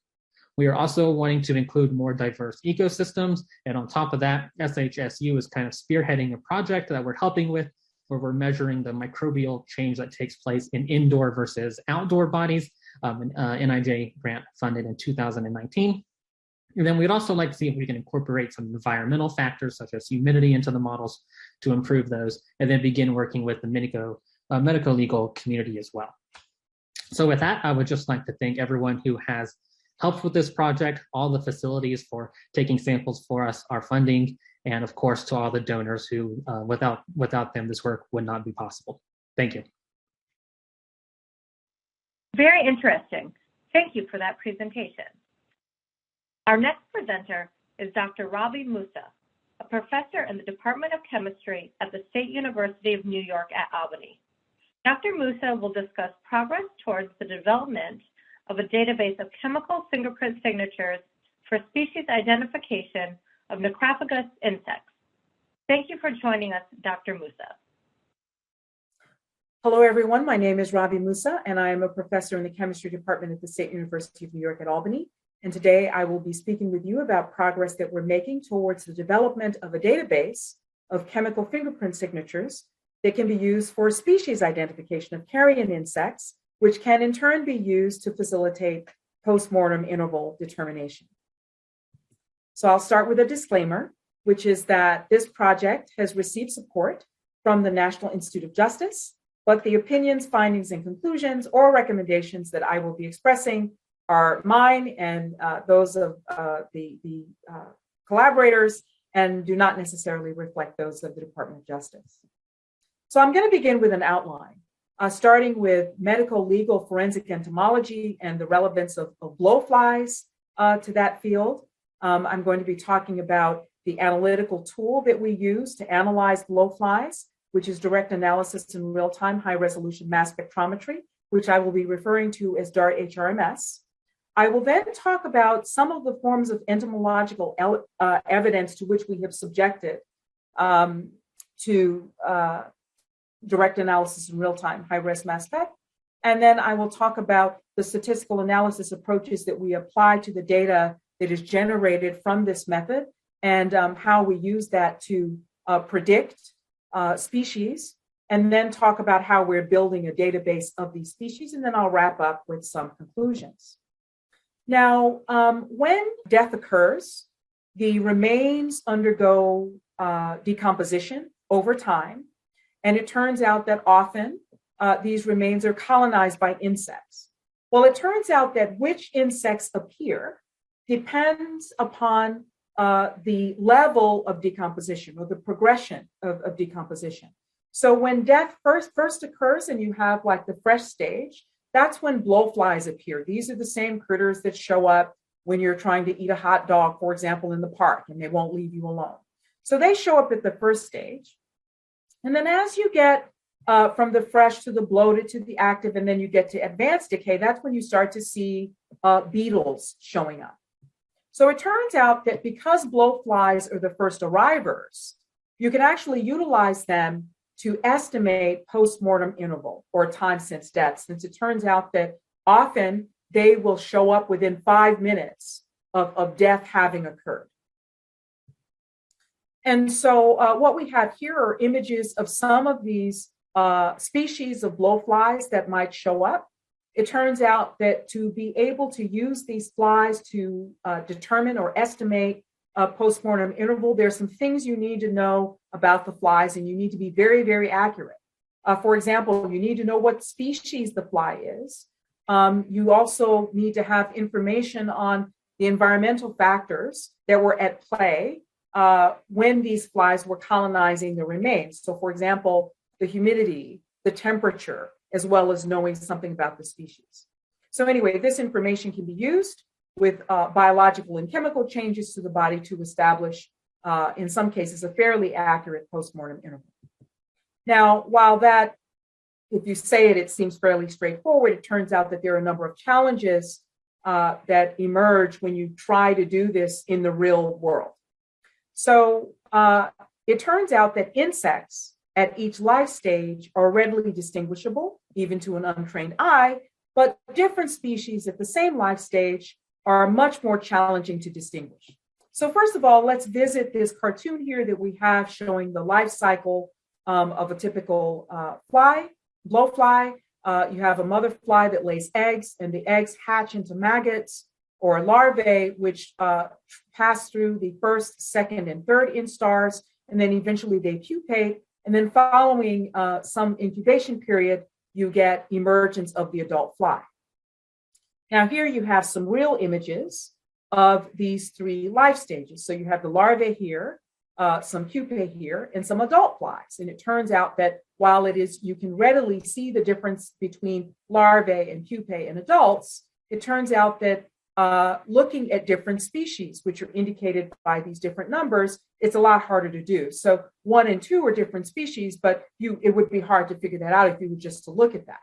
We are also wanting to include more diverse ecosystems. And on top of that, SHSU is kind of spearheading a project that we're helping with, where we're measuring the microbial change that takes place in indoor versus outdoor bodies, NIJ grant funded in 2019. And then we'd also like to see if we can incorporate some environmental factors such as humidity into the models to improve those, and then begin working with the medical legal community as well. So with that, I would just like to thank everyone who has helped with this project, all the facilities for taking samples for us, our funding, and of course to all the donors who, without them, this work would not be possible. Thank you. Very interesting. Thank you for that presentation. Our next presenter is Dr. Rabi Musah, a professor in the Department of Chemistry at the State University of New York at Albany. Dr. Musah will discuss progress towards the development of a database of chemical fingerprint signatures for species identification of Necrophagous insects. Thank you for joining us, Dr. Musah. Hello, everyone. My name is Rabi Musah, and I am a professor in the chemistry department at the State University of New York at Albany. And today I will be speaking with you about progress that we're making towards the development of a database of chemical fingerprint signatures that can be used for species identification of carrion insects, which can in turn be used to facilitate postmortem interval determination. So I'll start with a disclaimer, which is that this project has received support from the National Institute of Justice, but the opinions, findings, and conclusions or recommendations that I will be expressing are mine and those of the collaborators, and do not necessarily reflect those of the Department of Justice. So I'm going to begin with an outline, starting with medical, legal, forensic entomology and the relevance of blowflies to that field. I'm going to be talking about the analytical tool that we use to analyze blowflies, which is direct analysis in real-time high-resolution mass spectrometry, which I will be referring to as DART HRMS. I will then talk about some of the forms of entomological evidence to which we have subjected to direct analysis in real-time high-res mass spec. And then I will talk about the statistical analysis approaches that we apply to the data that is generated from this method, and how we use that to predict species, and then talk about how we're building a database of these species, and then I'll wrap up with some conclusions. Now, when death occurs, the remains undergo decomposition over time, and it turns out that often these remains are colonized by insects. Well, it turns out that which insects appear depends upon the level of decomposition or the progression of decomposition. So when death first occurs and you have like the fresh stage, that's when blowflies appear. These are the same critters that show up when you're trying to eat a hot dog, for example, in the park, and they won't leave you alone. So they show up at the first stage. And then as you get from the fresh to the bloated to the active, and then you get to advanced decay, that's when you start to see beetles showing up. So it turns out that because blowflies are the first arrivers, you can actually utilize them to estimate postmortem interval or time since death, since it turns out that often they will show up within 5 minutes of death having occurred. And so what we have here are images of some of these species of blowflies that might show up. It turns out that to be able to use these flies to determine or estimate a postmortem interval, there's some things you need to know about the flies, and you need to be very, very accurate. For example, you need to know what species the fly is. You also need to have information on the environmental factors that were at play when these flies were colonizing the remains. So, for example, the humidity, the temperature, as well as knowing something about the species. So anyway, this information can be used with biological and chemical changes to the body to establish, in some cases, a fairly accurate postmortem interval. Now, while that, if you say it, it seems fairly straightforward, it turns out that there are a number of challenges that emerge when you try to do this in the real world. So it turns out that insects at each life stage are readily distinguishable, even to an untrained eye, but different species at the same life stage are much more challenging to distinguish. So first of all, let's visit this cartoon here that we have showing the life cycle of a typical fly, blowfly. You have a mother fly that lays eggs, and the eggs hatch into maggots or larvae, which pass through the first, second, and third instars, and then eventually they pupate. And then following some incubation period, you get emergence of the adult fly. Now here you have some real images of these three life stages. So you have the larvae here, some pupae here, and some adult flies. And it turns out that while it is, you can readily see the difference between larvae and pupae and adults, it turns out that looking at different species, which are indicated by these different numbers, it's a lot harder to do. So 1 and 2 are different species, but it would be hard to figure that out if you were just to look at that.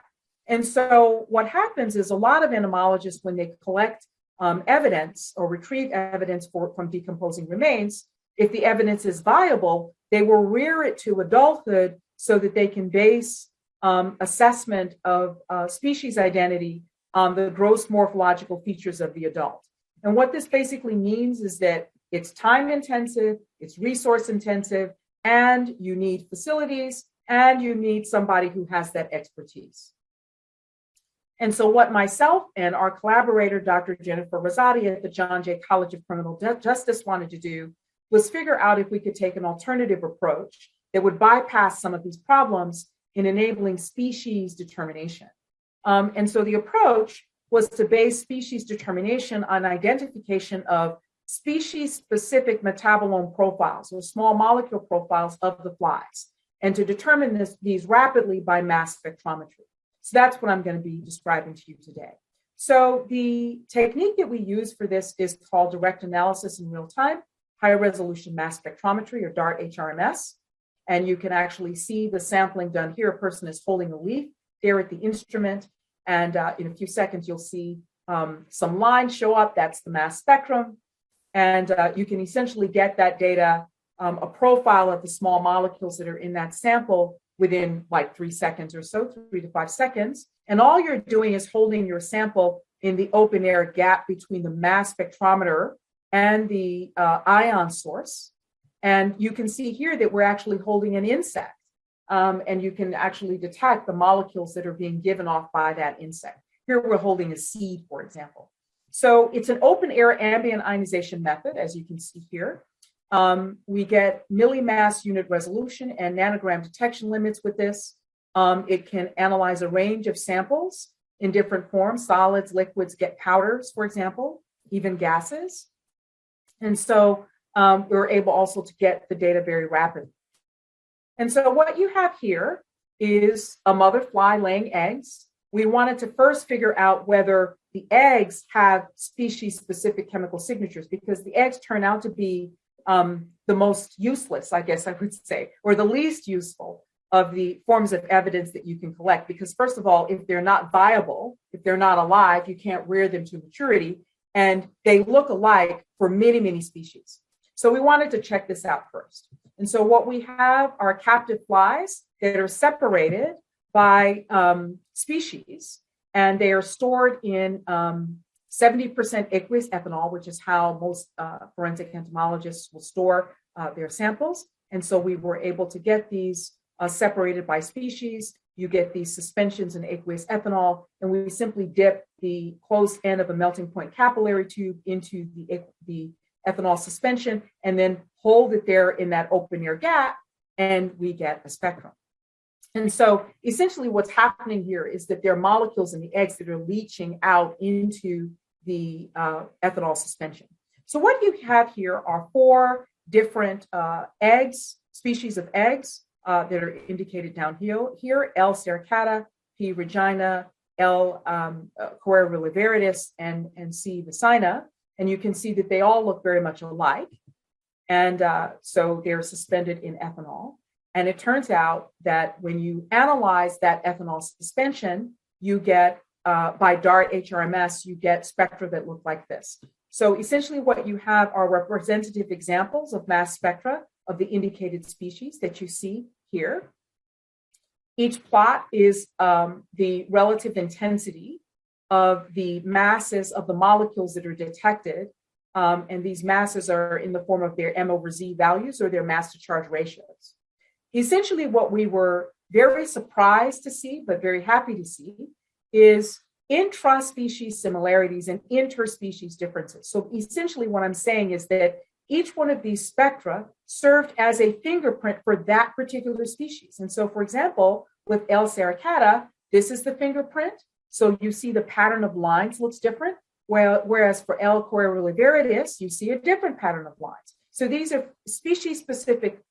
And so what happens is a lot of entomologists, when they collect evidence or retrieve evidence from decomposing remains, if the evidence is viable, they will rear it to adulthood so that they can base assessment of species identity on the gross morphological features of the adult. And what this basically means is that it's time intensive, it's resource intensive, and you need facilities, and you need somebody who has that expertise. And so what myself and our collaborator, Dr. Jennifer Rosati at the John Jay College of Criminal Justice wanted to do was figure out if we could take an alternative approach that would bypass some of these problems in enabling species determination. And so the approach was to base species determination on identification of species-specific metabolome profiles or small molecule profiles of the flies, and to determine these rapidly by mass spectrometry. So that's what I'm going to be describing to you today. So the technique that we use for this is called direct analysis in real time, high resolution mass spectrometry, or DART HRMS. And you can actually see the sampling done here. A person is holding a leaf there at the instrument. And in a few seconds, you'll see some lines show up. That's the mass spectrum. And you can essentially get that data, a profile of the small molecules that are in that sample within like 3 seconds or so, 3 to 5 seconds. And all you're doing is holding your sample in the open air gap between the mass spectrometer and the ion source. And you can see here that we're actually holding an insect. And you can actually detect the molecules that are being given off by that insect. Here we're holding a seed, for example. So it's an open air ambient ionization method, as you can see here. We get millimass unit resolution and nanogram detection limits with this. It can analyze a range of samples in different forms, solids, liquids, get powders, for example, even gases. And so we're able also to get the data very rapidly. And so what you have here is a mother fly laying eggs. We wanted to first figure out whether the eggs have species-specific chemical signatures, because the eggs turn out to be the most useless, I guess I would say, or the least useful of the forms of evidence that you can collect. Because first of all, if they're not viable, if they're not alive, you can't rear them to maturity, and they look alike for many, many species. So we wanted to check this out first. And so what we have are captive flies that are separated by species, and they are stored in 70% aqueous ethanol, which is how most forensic entomologists will store their samples. And so we were able to get these separated by species. You get these suspensions in aqueous ethanol, and we simply dip the closed end of a melting point capillary tube into the ethanol suspension and then hold it there in that open air gap, and we get a spectrum. And so essentially what's happening here is that there are molecules in the eggs that are leaching out into the ethanol suspension. So what you have here are 4 different eggs, species of eggs that are indicated down here, L. sericata, P. regina, L. Coeruliviridae, and C. vicina. And you can see that they all look very much alike. And so they're suspended in ethanol. And it turns out that when you analyze that ethanol suspension, you get, by DART HRMS, you get spectra that look like this. So essentially what you have are representative examples of mass spectra of the indicated species that you see here. Each plot is the relative intensity of the masses of the molecules that are detected. And these masses are in the form of their M/Z values or their mass to charge ratios. Essentially, what we were very surprised to see, but very happy to see, is intraspecies similarities and interspecies differences. So essentially what I'm saying is that each one of these spectra served as a fingerprint for that particular species. And so, for example, with L. sericata, this is the fingerprint. So you see the pattern of lines looks different, whereas for L. coeruliviridae, you see a different pattern of lines. So these are species-specific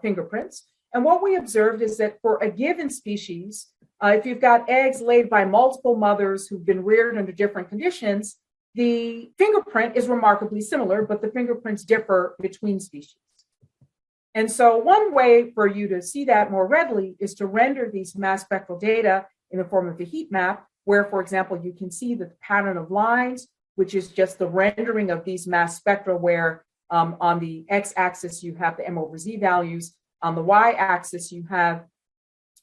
fingerprints. And what we observed is that for a given species, if you've got eggs laid by multiple mothers who've been reared under different conditions, the fingerprint is remarkably similar, but the fingerprints differ between species. And so one way for you to see that more readily is to render these mass spectral data in the form of a heat map, where, for example, you can see the pattern of lines, which is just the rendering of these mass spectra, where on the x-axis you have the M/Z values, on the y-axis you have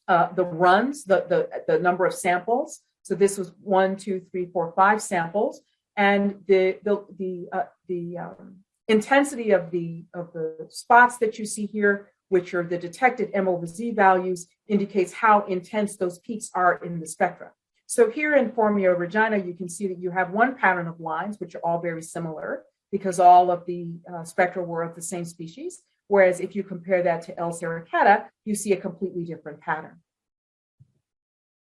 the runs, the number of samples. So this was 1, 2, 3, 4, 5 samples, and the intensity of the spots that you see here, which are the detected M/Z values, indicates how intense those peaks are in the spectra. So here in Formia regina, you can see that you have one pattern of lines, which are all very similar because all of the spectra were of the same species. Whereas if you compare that to L. sericata, you see a completely different pattern.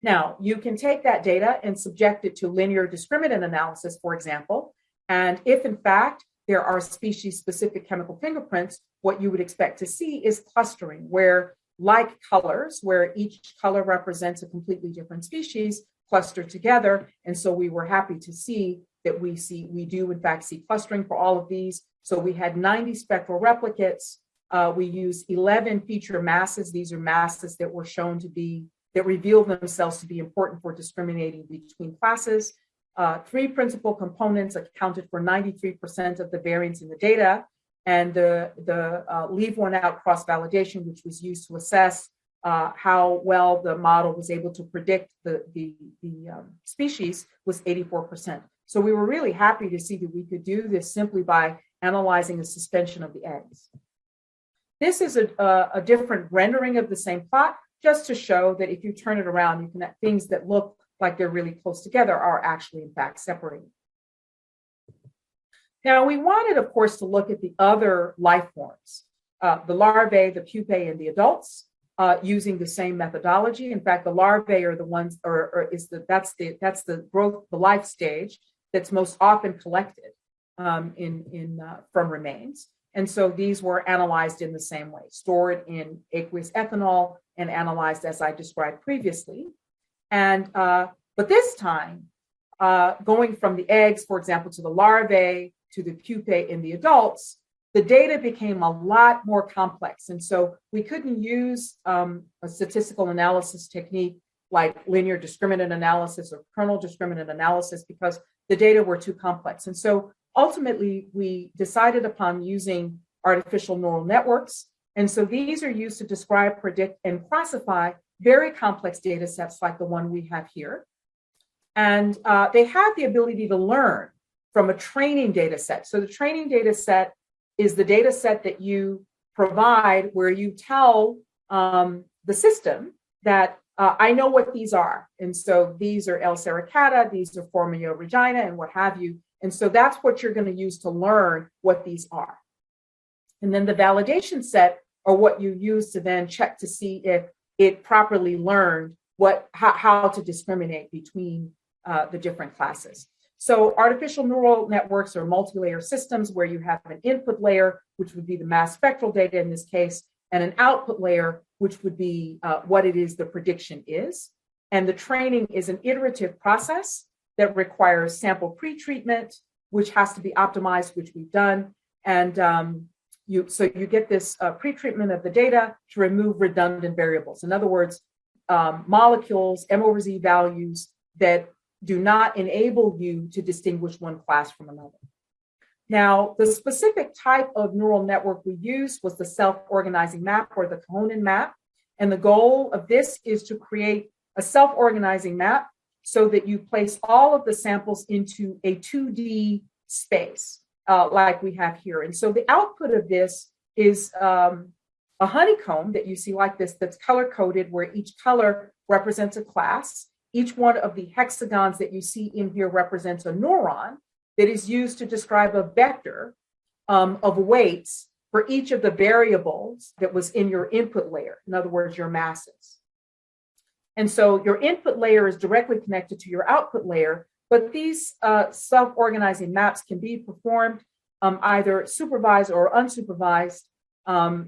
Now, you can take that data and subject it to linear discriminant analysis, for example. And if in fact there are species-specific chemical fingerprints, what you would expect to see is clustering, where like colors, where each color represents a completely different species, cluster together. And so we were happy to see that we do in fact see clustering for all of these. So we had 90 spectral replicates. We used 11 feature masses. These are masses that were shown to be, that revealed themselves to be important for discriminating between classes. 3 principal components accounted for 93% of the variance in the data. And the leave one out cross-validation, which was used to assess how well the model was able to predict the species, was 84%. So we were really happy to see that we could do this simply by analyzing the suspension of the eggs. This is a different rendering of the same plot, just to show that if you turn it around, you can have things that look like they're really close together are actually in fact separated. Now we wanted, of course, to look at the other life forms, the larvae, the pupae, and the adults, using the same methodology. In fact, the larvae are the ones, that's the growth, the life stage that's most often collected from remains. And so these were analyzed in the same way, stored in aqueous ethanol and analyzed as I described previously. And but this time, going from the eggs, for example, to the larvae, to the pupae in the adults, the data became a lot more complex. And so we couldn't use a statistical analysis technique like linear discriminant analysis or kernel discriminant analysis because the data were too complex. And so ultimately, we decided upon using artificial neural networks. And so these are used to describe, predict, and classify very complex data sets like the one we have here. And they have the ability to learn from a training data set. So the training data set is the data set that you provide where you tell the system that I know what these are. And so these are L. sericata, these are Formia regina, and what have you. And so that's what you're going to use to learn what these are. And then the validation set are what you use to then check to see if it properly learned how to discriminate between the different classes. So artificial neural networks are multi-layer systems where you have an input layer, which would be the mass spectral data in this case, and an output layer, which would be what it is the prediction is. And the training is an iterative process that requires sample pretreatment, which has to be optimized, which we've done. And you get this pretreatment of the data to remove redundant variables. In other words, molecules, M/Z values that do not enable you to distinguish one class from another. Now, the specific type of neural network we used was the self-organizing map, or the Cahonin map. And the goal of this is to create a self-organizing map so that you place all of the samples into a 2D space, like we have here. And so the output of this is a honeycomb that you see like this, that's color-coded, where each color represents a class. Each one of the hexagons that you see in here represents a neuron that is used to describe a vector of weights for each of the variables that was in your input layer, in other words, your masses. And so your input layer is directly connected to your output layer, but these self-organizing maps can be performed either supervised or unsupervised,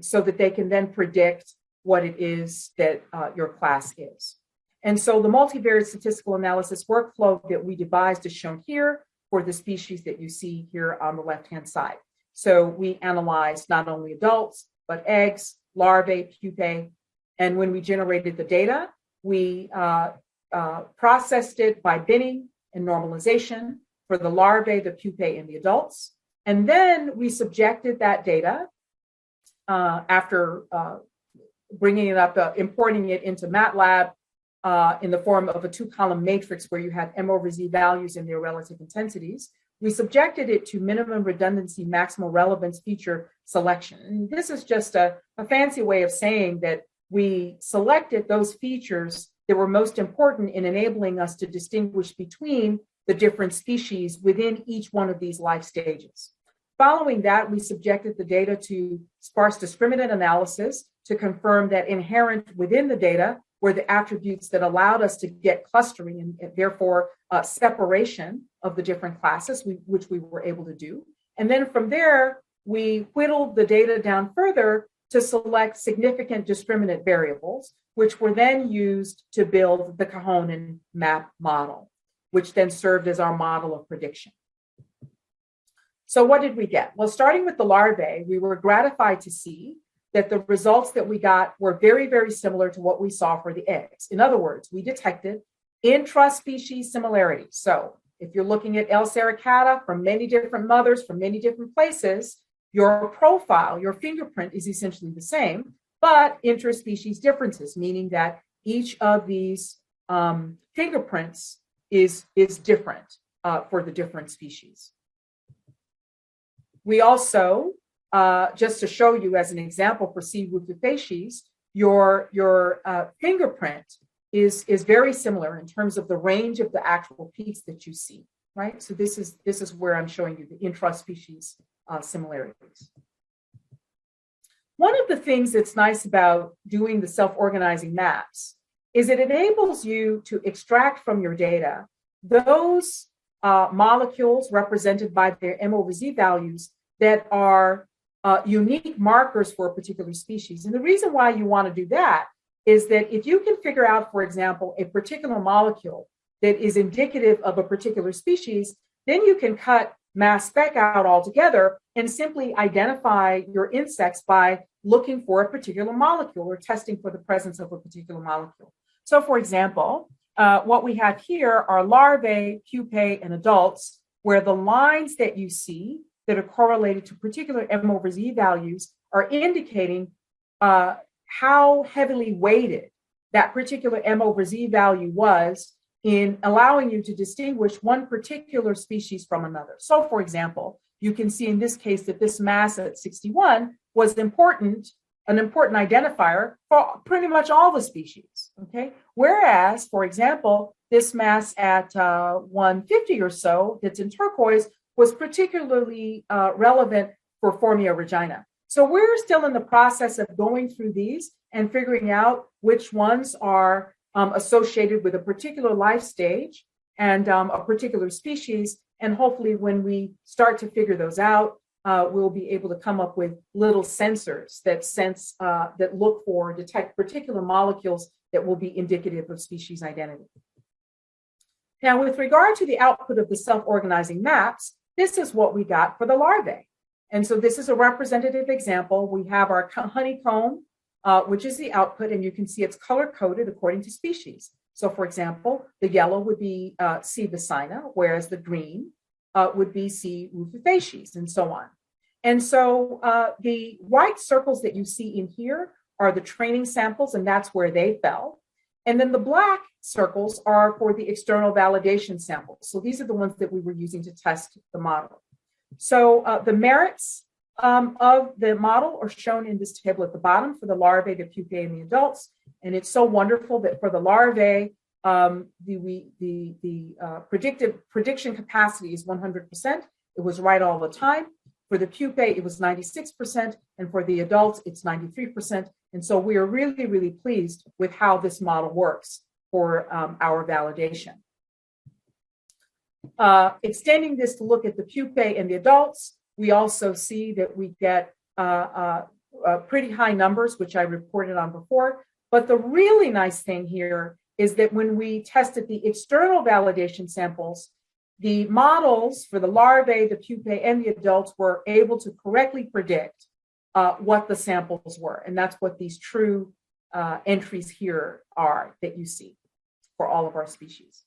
so that they can then predict what it is that your class is. And so the multivariate statistical analysis workflow that we devised is shown here for the species that you see here on the left-hand side. So we analyzed not only adults, but eggs, larvae, pupae. And when we generated the data, we processed it by binning and normalization for the larvae, the pupae, and the adults. And then we subjected that data after bringing it up, importing it into MATLAB in the form of a 2-column matrix where you have M/Z values and their relative intensities. We subjected it to minimum redundancy, maximal relevance feature selection. And this is just a fancy way of saying that we selected those features that were most important in enabling us to distinguish between the different species within each one of these life stages. Following that, we subjected the data to sparse discriminant analysis to confirm that inherent within the data were the attributes that allowed us to get clustering and therefore separation of the different classes, which we were able to do. And then from there, we whittled the data down further to select significant discriminant variables, which were then used to build the Cahonin map model, which then served as our model of prediction. So what did we get? Well, starting with the larvae, we were gratified to see that the results that we got were very, very similar to what we saw for the eggs. In other words, we detected intra-species similarities. So if you're looking at L. sericata from many different mothers, from many different places, your profile, your fingerprint is essentially the same, but interspecies differences, meaning that each of these fingerprints is different for the different species. We also, just to show you as an example for C. rufifacies, your fingerprint is very similar in terms of the range of the actual peaks that you see, right? So this is where I'm showing you the intraspecies similarities. One of the things that's nice about doing the self-organizing maps is it enables you to extract from your data those molecules represented by their M/Z values that are unique markers for a particular species. And the reason why you want to do that is that if you can figure out, for example, a particular molecule that is indicative of a particular species, then you can cut mass spec out altogether and simply identify your insects by looking for a particular molecule or testing for the presence of a particular molecule. So for example, what we have here are larvae, pupae, and adults, where the lines that you see that are correlated to particular M/Z values are indicating how heavily weighted that particular M/Z value was in allowing you to distinguish one particular species from another. So for example, you can see in this case that this mass at 61 was an important identifier for pretty much all the species, okay? Whereas, for example, this mass at 150 or so that's in turquoise was particularly relevant for Formia regina. So we're still in the process of going through these and figuring out which ones are associated with a particular life stage and a particular species. And hopefully when we start to figure those out, we'll be able to come up with little sensors that look for, detect particular molecules that will be indicative of species identity. Now, with regard to the output of the self-organizing maps, this is what we got for the larvae. And so this is a representative example. We have our honeycomb, which is the output, and you can see it's color-coded according to species. So for example, the yellow would be C. vicina, whereas the green would be C. rufifacies, and so on. And so the white circles that you see in here are the training samples, and that's where they fell. And then the black circles are for the external validation samples. So these are the ones that we were using to test the model. So the merits of the model are shown in this table at the bottom for the larvae, the pupae, and the adults. And it's so wonderful that for the larvae, the prediction capacity is 100%. It was right all the time. For the pupae, it was 96%, and for the adults, it's 93%. And so we are really, really pleased with how this model works for our validation. Extending this to look at the pupae and the adults, we also see that we get pretty high numbers, which I reported on before. But the really nice thing here is that when we tested the external validation samples, the models for the larvae, the pupae, and the adults were able to correctly predict what the samples were. And that's what these true entries here are that you see for all of our species.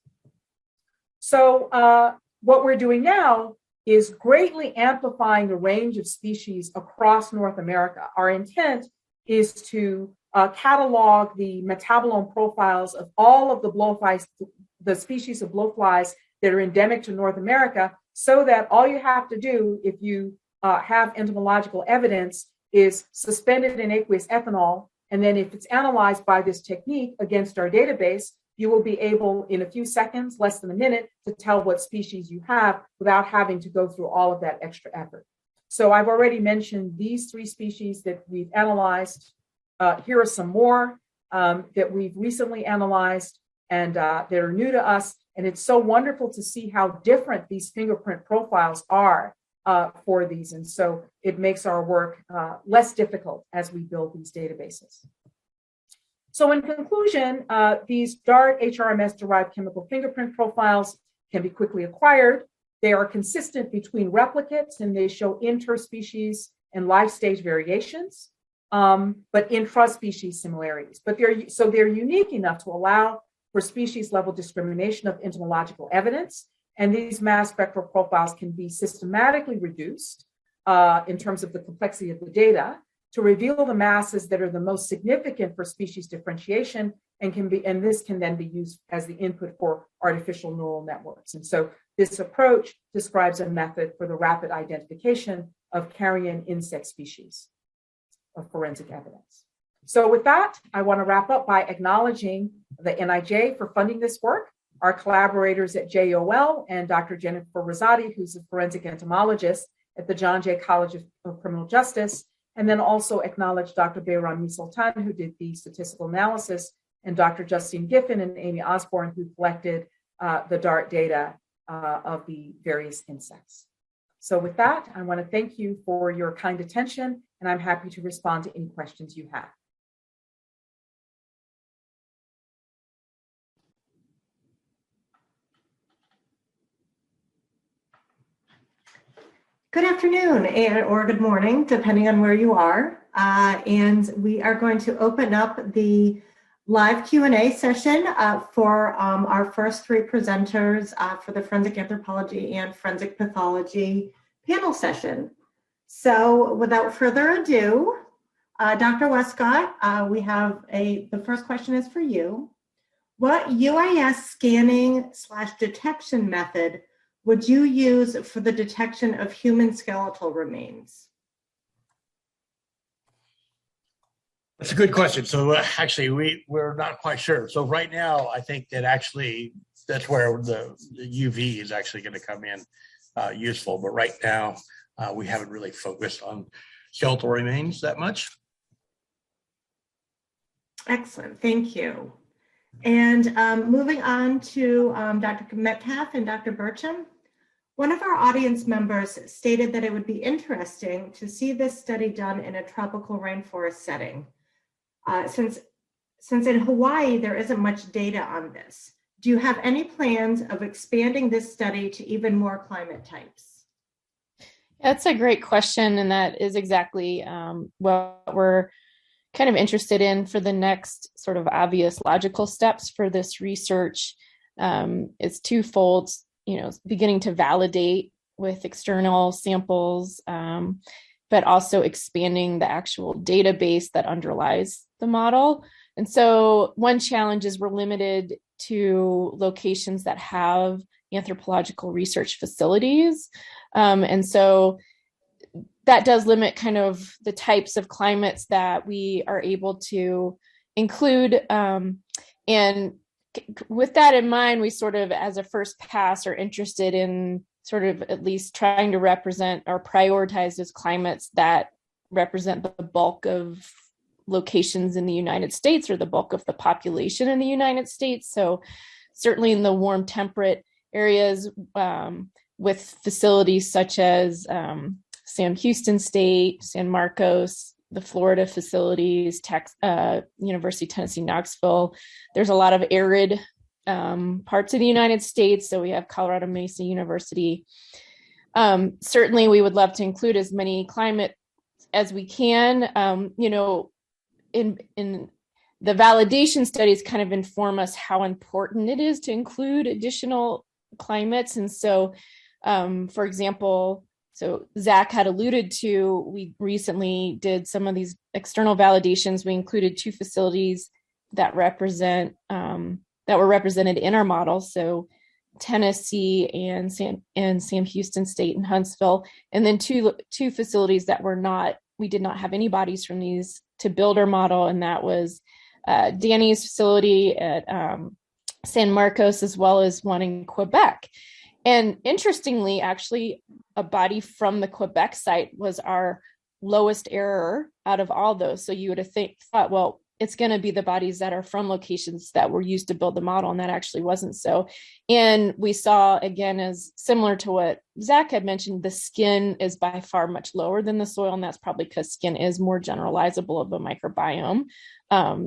So what we're doing now is greatly amplifying the range of species across North America. Our intent is to catalog the metabolome profiles of all of the blowflies, the species of blowflies that are endemic to North America, so that all you have to do if you have entomological evidence is suspend it in aqueous ethanol, and then if it's analyzed by this technique against our database, you will be able, in a few seconds, less than a minute, to tell what species you have without having to go through all of that extra effort. So I've already mentioned these 3 species that we've analyzed. Here are some more that we've recently analyzed and that are new to us. And it's so wonderful to see how different these fingerprint profiles are for these. And so it makes our work less difficult as we build these databases. So in conclusion, these DART HRMS-derived chemical fingerprint profiles can be quickly acquired. They are consistent between replicates, and they show interspecies and life stage variations, but intraspecies similarities. But they're unique enough to allow for species level discrimination of entomological evidence. And these mass spectral profiles can be systematically reduced in terms of the complexity of the data to reveal the masses that are the most significant for species differentiation, and this can then be used as the input for artificial neural networks. And so this approach describes a method for the rapid identification of carrion insect species of forensic evidence. So with that, I want to wrap up by acknowledging the NIJ for funding this work, our collaborators at JOL, and Dr. Jennifer Rosati, who's a forensic entomologist at the John Jay College of Criminal Justice, and then also acknowledge Dr. Bayram Sultan, who did the statistical analysis, and Dr. Justine Giffen and Amy Osborne, who collected the DART data of the various insects. So with that, I want to thank you for your kind attention, and I'm happy to respond to any questions you have. Good afternoon or good morning, depending on where you are. And we are going to open up the live Q&A session for our first 3 presenters for the Forensic Anthropology and Forensic Pathology panel session. So without further ado, Dr. Wescott, we have the first question is for you. What UIS scanning / detection method would you use for the detection of human skeletal remains? That's a good question. So actually, we're not quite sure. So right now, I think that actually that's where the UV is actually going to come in useful. But right now, we haven't really focused on skeletal remains that much. Excellent, thank you. And moving on to Dr. Metcalf and Dr. Burcham. One of our audience members stated that it would be interesting to see this study done in a tropical rainforest setting. Since in Hawaii, there isn't much data on this. Do you have any plans of expanding this study to even more climate types? That's a great question, and that is exactly what we're kind of interested in for the next sort of obvious logical steps for this research. It's twofold, beginning to validate with external samples, but also expanding the actual database that underlies the model. And so one challenge is we're limited to locations that have anthropological research facilities. And so that does limit kind of the types of climates that we are able to include. And with that in mind, we sort of, as a first pass, are interested in sort of at least trying to represent or prioritize those climates that represent the bulk of locations in the United States or the bulk of the population in the United States. So certainly in the warm temperate areas with facilities such as Sam Houston State, San Marcos, the Florida facilities, University of Tennessee, Knoxville. There's a lot of arid parts of the United States. So we have Colorado Mesa University. Certainly we would love to include as many climate as we can. In the validation studies kind of inform us how important it is to include additional climates. And so, for example, so Zach had alluded to, we recently did some of these external validations. We included 2 facilities that were represented in our model. So Tennessee and Sam Houston State and Huntsville, and then two facilities that we did not have any bodies from these to build our model. And that was Danny's facility at San Marcos, as well as one in Quebec. And interestingly, actually, a body from the Quebec site was our lowest error out of all those. So you would have thought, well, it's going to be the bodies that are from locations that were used to build the model, and that actually wasn't so. And we saw, again, as similar to what Zach had mentioned, the skin is by far much lower than the soil, and that's probably because skin is more generalizable of a microbiome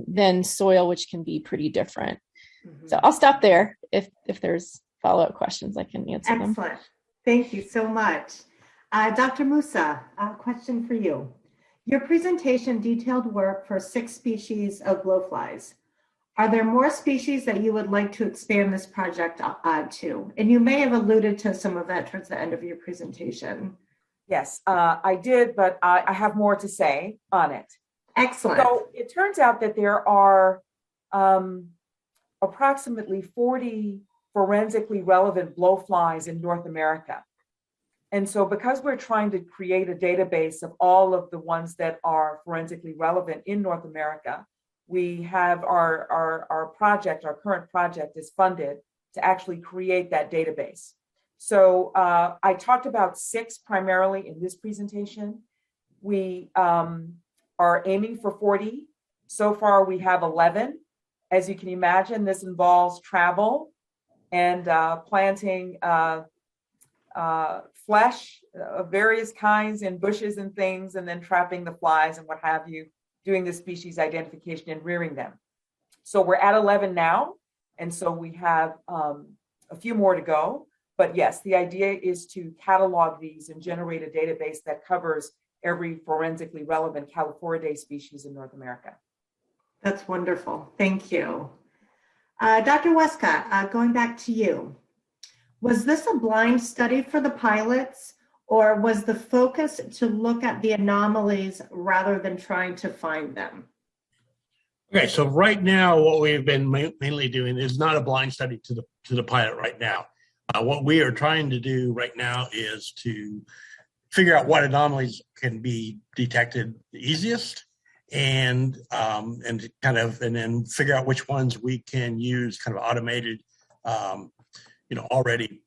than soil, which can be pretty different. Mm-hmm. So I'll stop there. If there's follow-up questions, I can answer them. Excellent. Thank you so much. Dr. Musah, a question for you. Your presentation detailed work for 6 species of blowflies. Are there more species that you would like to expand this project to? And you may have alluded to some of that towards the end of your presentation. Yes, I did, but I have more to say on it. Excellent. So it turns out that there are approximately 40 forensically relevant blowflies in North America. And so because we're trying to create a database of all of the ones that are forensically relevant in North America, we have our project, our current project is funded to actually create that database. So I talked about 6 primarily in this presentation. We are aiming for 40. So far we have 11. As you can imagine, this involves travel and planting flesh of various kinds in bushes and things, and then trapping the flies and what have you, doing the species identification and rearing them. So we're at 11 now, and so we have a few more to go. But yes, the idea is to catalog these and generate a database that covers every forensically relevant Califoridae species in North America. That's wonderful. Thank you. Dr. Wescott, going back to you. Was this a blind study for the pilots, or was the focus to look at the anomalies rather than trying to find them? Okay, so right now, what we've been mainly doing is not a blind study to the pilot right now. What we are trying to do right now is to figure out what anomalies can be detected the easiest, and then figure out which ones we can use kind of automated, already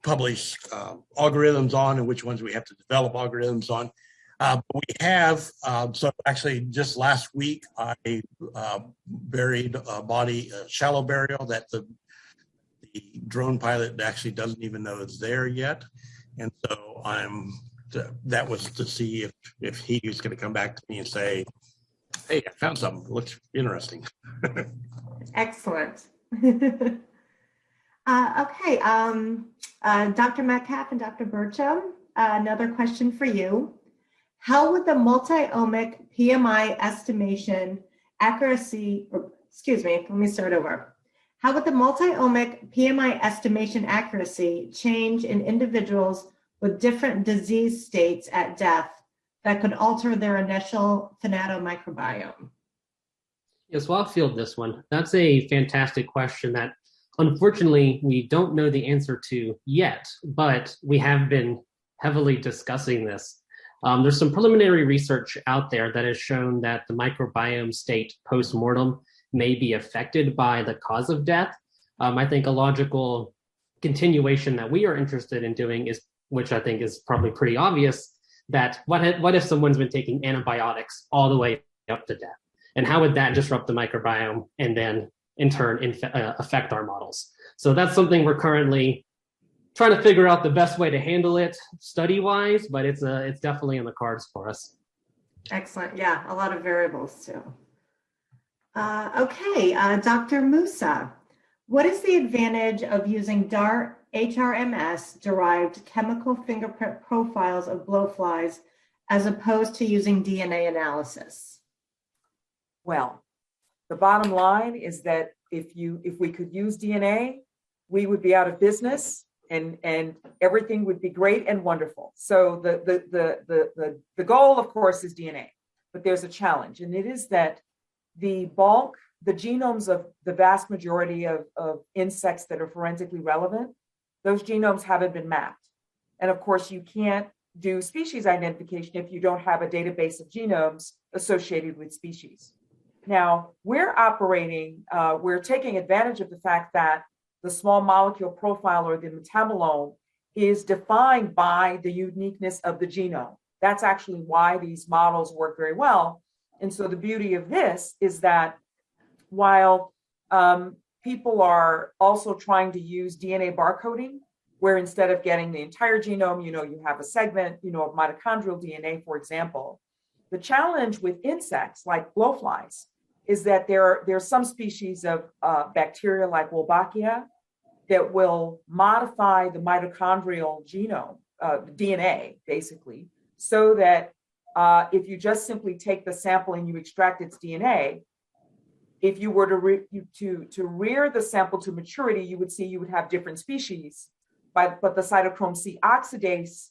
published algorithms on, and which ones we have to develop algorithms on. We have, so actually just last week, I buried a body, a shallow burial that the drone pilot actually doesn't even know it's there yet. And so that was to see if he was going to come back to me and say, hey, I found something, looks interesting. Excellent. Okay, Dr. Metcalf and Dr. Burcham, another question for you. How would the multi-omic PMI estimation accuracy, let me start over. How would the multi-omic PMI estimation accuracy change in individuals with different disease states at death that could alter their initial phenotype-microbiome? Yes, well, I'll field this one. That's a fantastic question that unfortunately we don't know the answer to yet, but we have been heavily discussing this. There's some preliminary research out there that has shown that the microbiome state post-mortem may be affected by the cause of death. I think a logical continuation that we are interested in doing is, which I think is probably pretty obvious, that what if someone's been taking antibiotics all the way up to death? And how would that disrupt the microbiome and then in turn affect our models? So that's something we're currently trying to figure out the best way to handle it study-wise, but it's definitely in the cards for us. Excellent. Yeah, a lot of variables too. Okay, Dr. Musah, what is the advantage of using DART HRMS-derived chemical fingerprint profiles of blowflies as opposed to using DNA analysis? Well, the bottom line is that if we could use DNA, we would be out of business and everything would be great and wonderful. So the goal, of course, is DNA, but there's a challenge, and it is that the genomes of the vast majority of insects that are forensically relevant, those genomes haven't been mapped. And of course, you can't do species identification if you don't have a database of genomes associated with species. Now, we're taking advantage of the fact that the small molecule profile or the metabolome is defined by the uniqueness of the genome. That's actually why these models work very well. And so the beauty of this is that while people are also trying to use DNA barcoding, where instead of getting the entire genome, you have a segment, of mitochondrial DNA, for example, the challenge with insects like blowflies is that there's some species of bacteria like Wolbachia that will modify the mitochondrial genome, DNA, basically, so that if you just simply take the sample and you extract its DNA, if you were to rear the sample to maturity, you would have different species, but the cytochrome C oxidase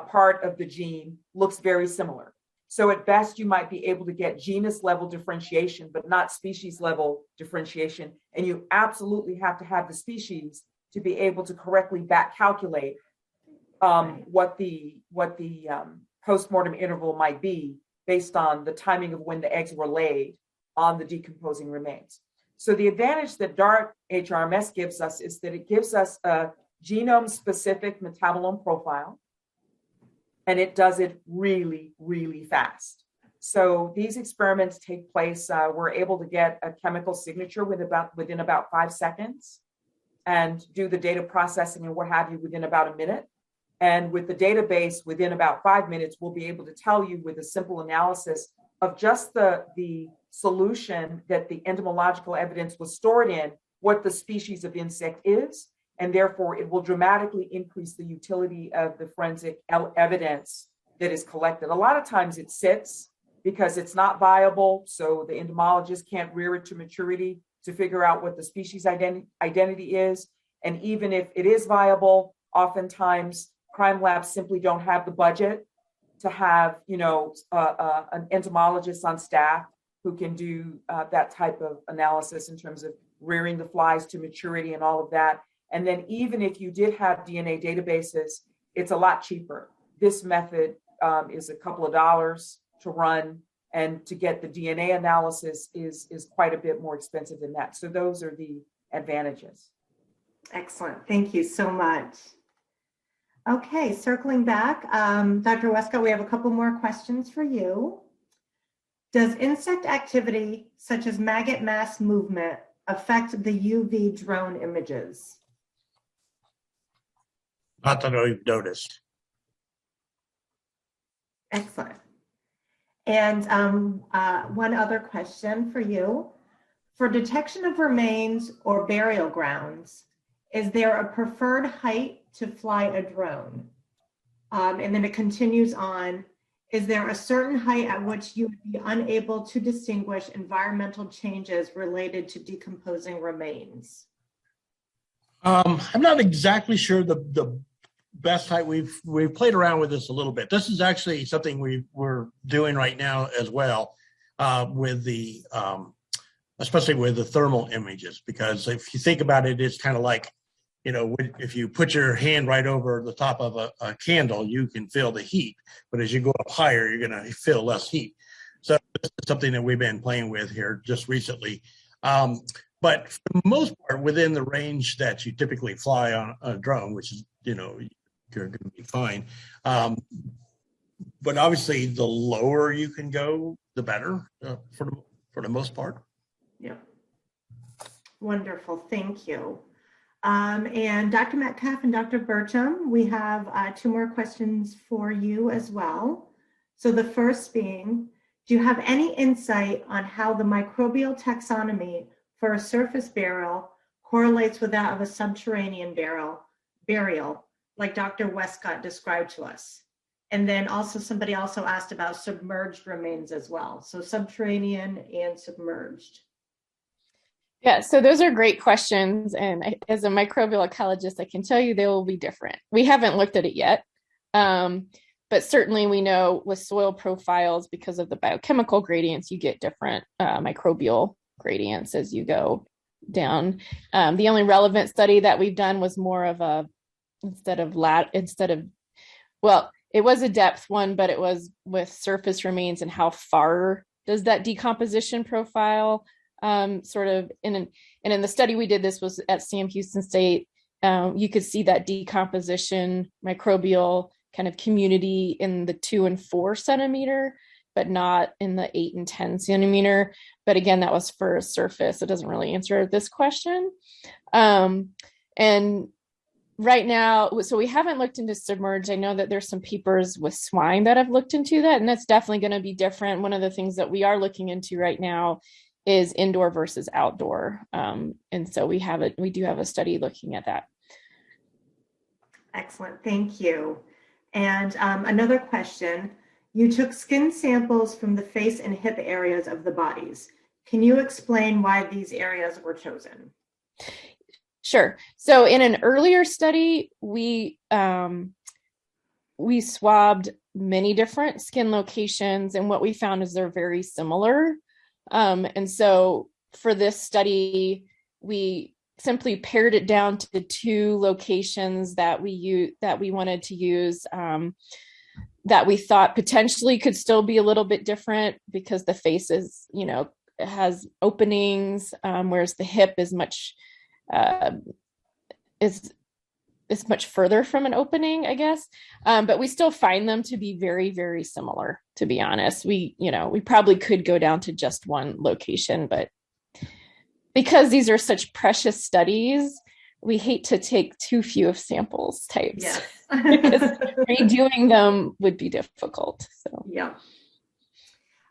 part of the gene looks very similar. So at best, you might be able to get genus level differentiation, but not species level differentiation. And you absolutely have to have the species to be able to correctly back calculate what the postmortem interval might be based on the timing of when the eggs were laid on the decomposing remains. So the advantage that DART HRMS gives us is that it gives us a genome-specific metabolome profile, and it does it really, really fast. So these experiments take place, we're able to get a chemical signature within about 5 seconds and do the data processing and what have you within about a minute. And with the database, within about 5 minutes, we'll be able to tell you with a simple analysis of just the solution that the entomological evidence was stored in, what the species of insect is, and therefore it will dramatically increase the utility of the forensic evidence that is collected. A lot of times it sits because it's not viable, so the entomologist can't rear it to maturity to figure out what the species identity is. And even if it is viable, oftentimes crime labs simply don't have the budget to have, an entomologist on staff who can do that type of analysis in terms of rearing the flies to maturity and all of that. And then even if you did have DNA databases, it's a lot cheaper. This method is a couple of dollars to run, and to get the DNA analysis is quite a bit more expensive than that. So those are the advantages. Excellent. Thank you so much. Okay, circling back, Dr. Wescott, we have a couple more questions for you. Does insect activity, such as maggot mass movement, affect the UV drone images? Not that I've noticed. Excellent. And one other question for you. For detection of remains or burial grounds, is there a preferred height to fly a drone? And then it continues on. Is there a certain height at which you would be unable to distinguish environmental changes related to decomposing remains? I'm not exactly sure the best height. We've played around with this a little bit. This is actually something we're doing right now as well, with the especially with the thermal images, because if you think about it, it's kind of like, you know, if you put your hand right over the top of a candle, you can feel the heat, but as you go up higher, you're going to feel less heat. So this is something that we've been playing with here just recently. But for the most part, within the range that you typically fly on a drone, which is, you know, you're going to be fine. But obviously, the lower you can go, the better for the most part. Yeah. Wonderful. Thank you. And Dr. Metcalf and Dr. Burcham, we have 2 more questions for you as well. So the first being, do you have any insight on how the microbial taxonomy for a surface burial correlates with that of a subterranean burial, like Dr. Wescott described to us? And then also somebody also asked about submerged remains as well. So subterranean and submerged. Yeah, so those are great questions. And as a microbial ecologist, I can tell you they will be different. We haven't looked at it yet, but certainly we know with soil profiles, because of the biochemical gradients, you get different microbial gradients as you go down. The only relevant study that we've done was more of a, well, it was a depth one, but it was with surface remains and how far does that decomposition profile sort of in the study we did, this was at Sam Houston State, you could see that decomposition microbial kind of community in the 2 and 4 centimeter, but not in the 8 and 10 centimeter. But again, that was for a surface. It doesn't really answer this question. And right now, so we haven't looked into submerged. I know that there's some papers with swine that have looked into that, and that's definitely going to be different. One of the things that we are looking into right now is indoor versus outdoor. And so we do have a study looking at that. Excellent, thank you. And another question, you took skin samples from the face and hip areas of the bodies. Can you explain why these areas were chosen? Sure. So in an earlier study, we swabbed many different skin locations, and what we found is they're very similar. And so for this study, we simply pared it down to the 2 locations that we wanted to use, that we thought potentially could still be a little bit different because the face is, you know, has openings, whereas the hip is much further from an opening, I guess. But we still find them to be very, very similar, to be honest. We probably could go down to just one location, but because these are such precious studies, we hate to take too few of samples types. Yes. Because redoing them would be difficult. So yeah.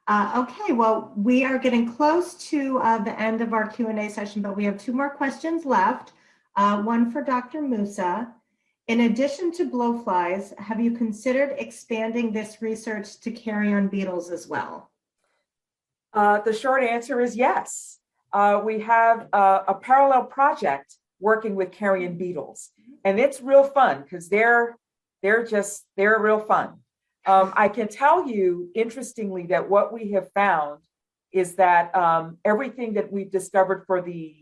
Okay, well, we are getting close to the end of our Q&A session, but we have 2 more questions left. One for Dr. Musah. In addition to blowflies, have you considered expanding this research to carrion beetles as well? The short answer is yes. We have a parallel project working with carrion beetles, and it's real fun because they're real fun. I can tell you, interestingly, that what we have found is that everything that we've discovered for the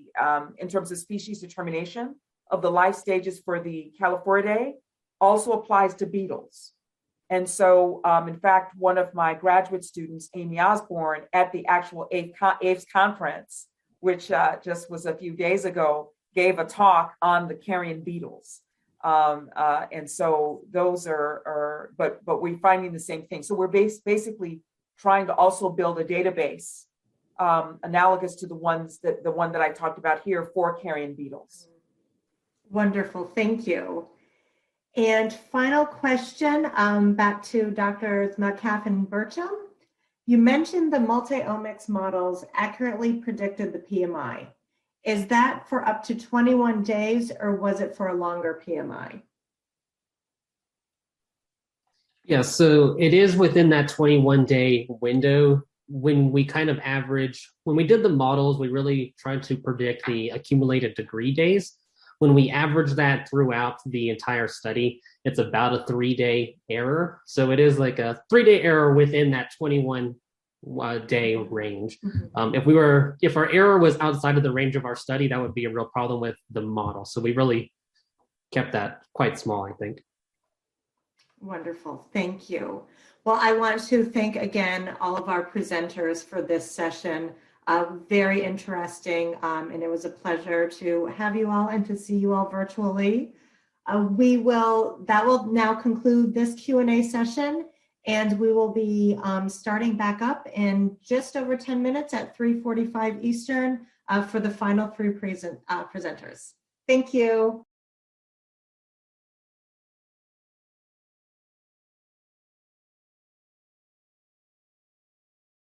in terms of species determination of the life stages for the Calliphoridae also applies to beetles. And so, in fact, one of my graduate students, Amy Osborne, at the actual APES conference, which just was a few days ago, gave a talk on the carrion beetles. And so those but we're finding the same thing. So we're basically trying to also build a database analogous to the one that I talked about here for carrion beetles. Wonderful, thank you. And final question, back to Drs. Metcalf and Burcham. You mentioned the multi-omics models accurately predicted the PMI. Is that for up to 21 days or was it for a longer PMI? Yeah, so it is within that 21-day window. When we kind of average, when we did the models, we really tried to predict the accumulated degree days. When we average that throughout the entire study, it's about a 3-day error. So it is like a 3-day error within that 21-day range. If our error was outside of the range of our study, that would be a real problem with the model. So we really kept that quite small, I think. Wonderful, thank you. Well, I want to thank again all of our presenters for this session. Very interesting, and it was a pleasure to have you all and to see you all virtually. That will now conclude this Q&A session, and we will be starting back up in just over 10 minutes at 3:45 Eastern for the final 3 presenters. Thank you.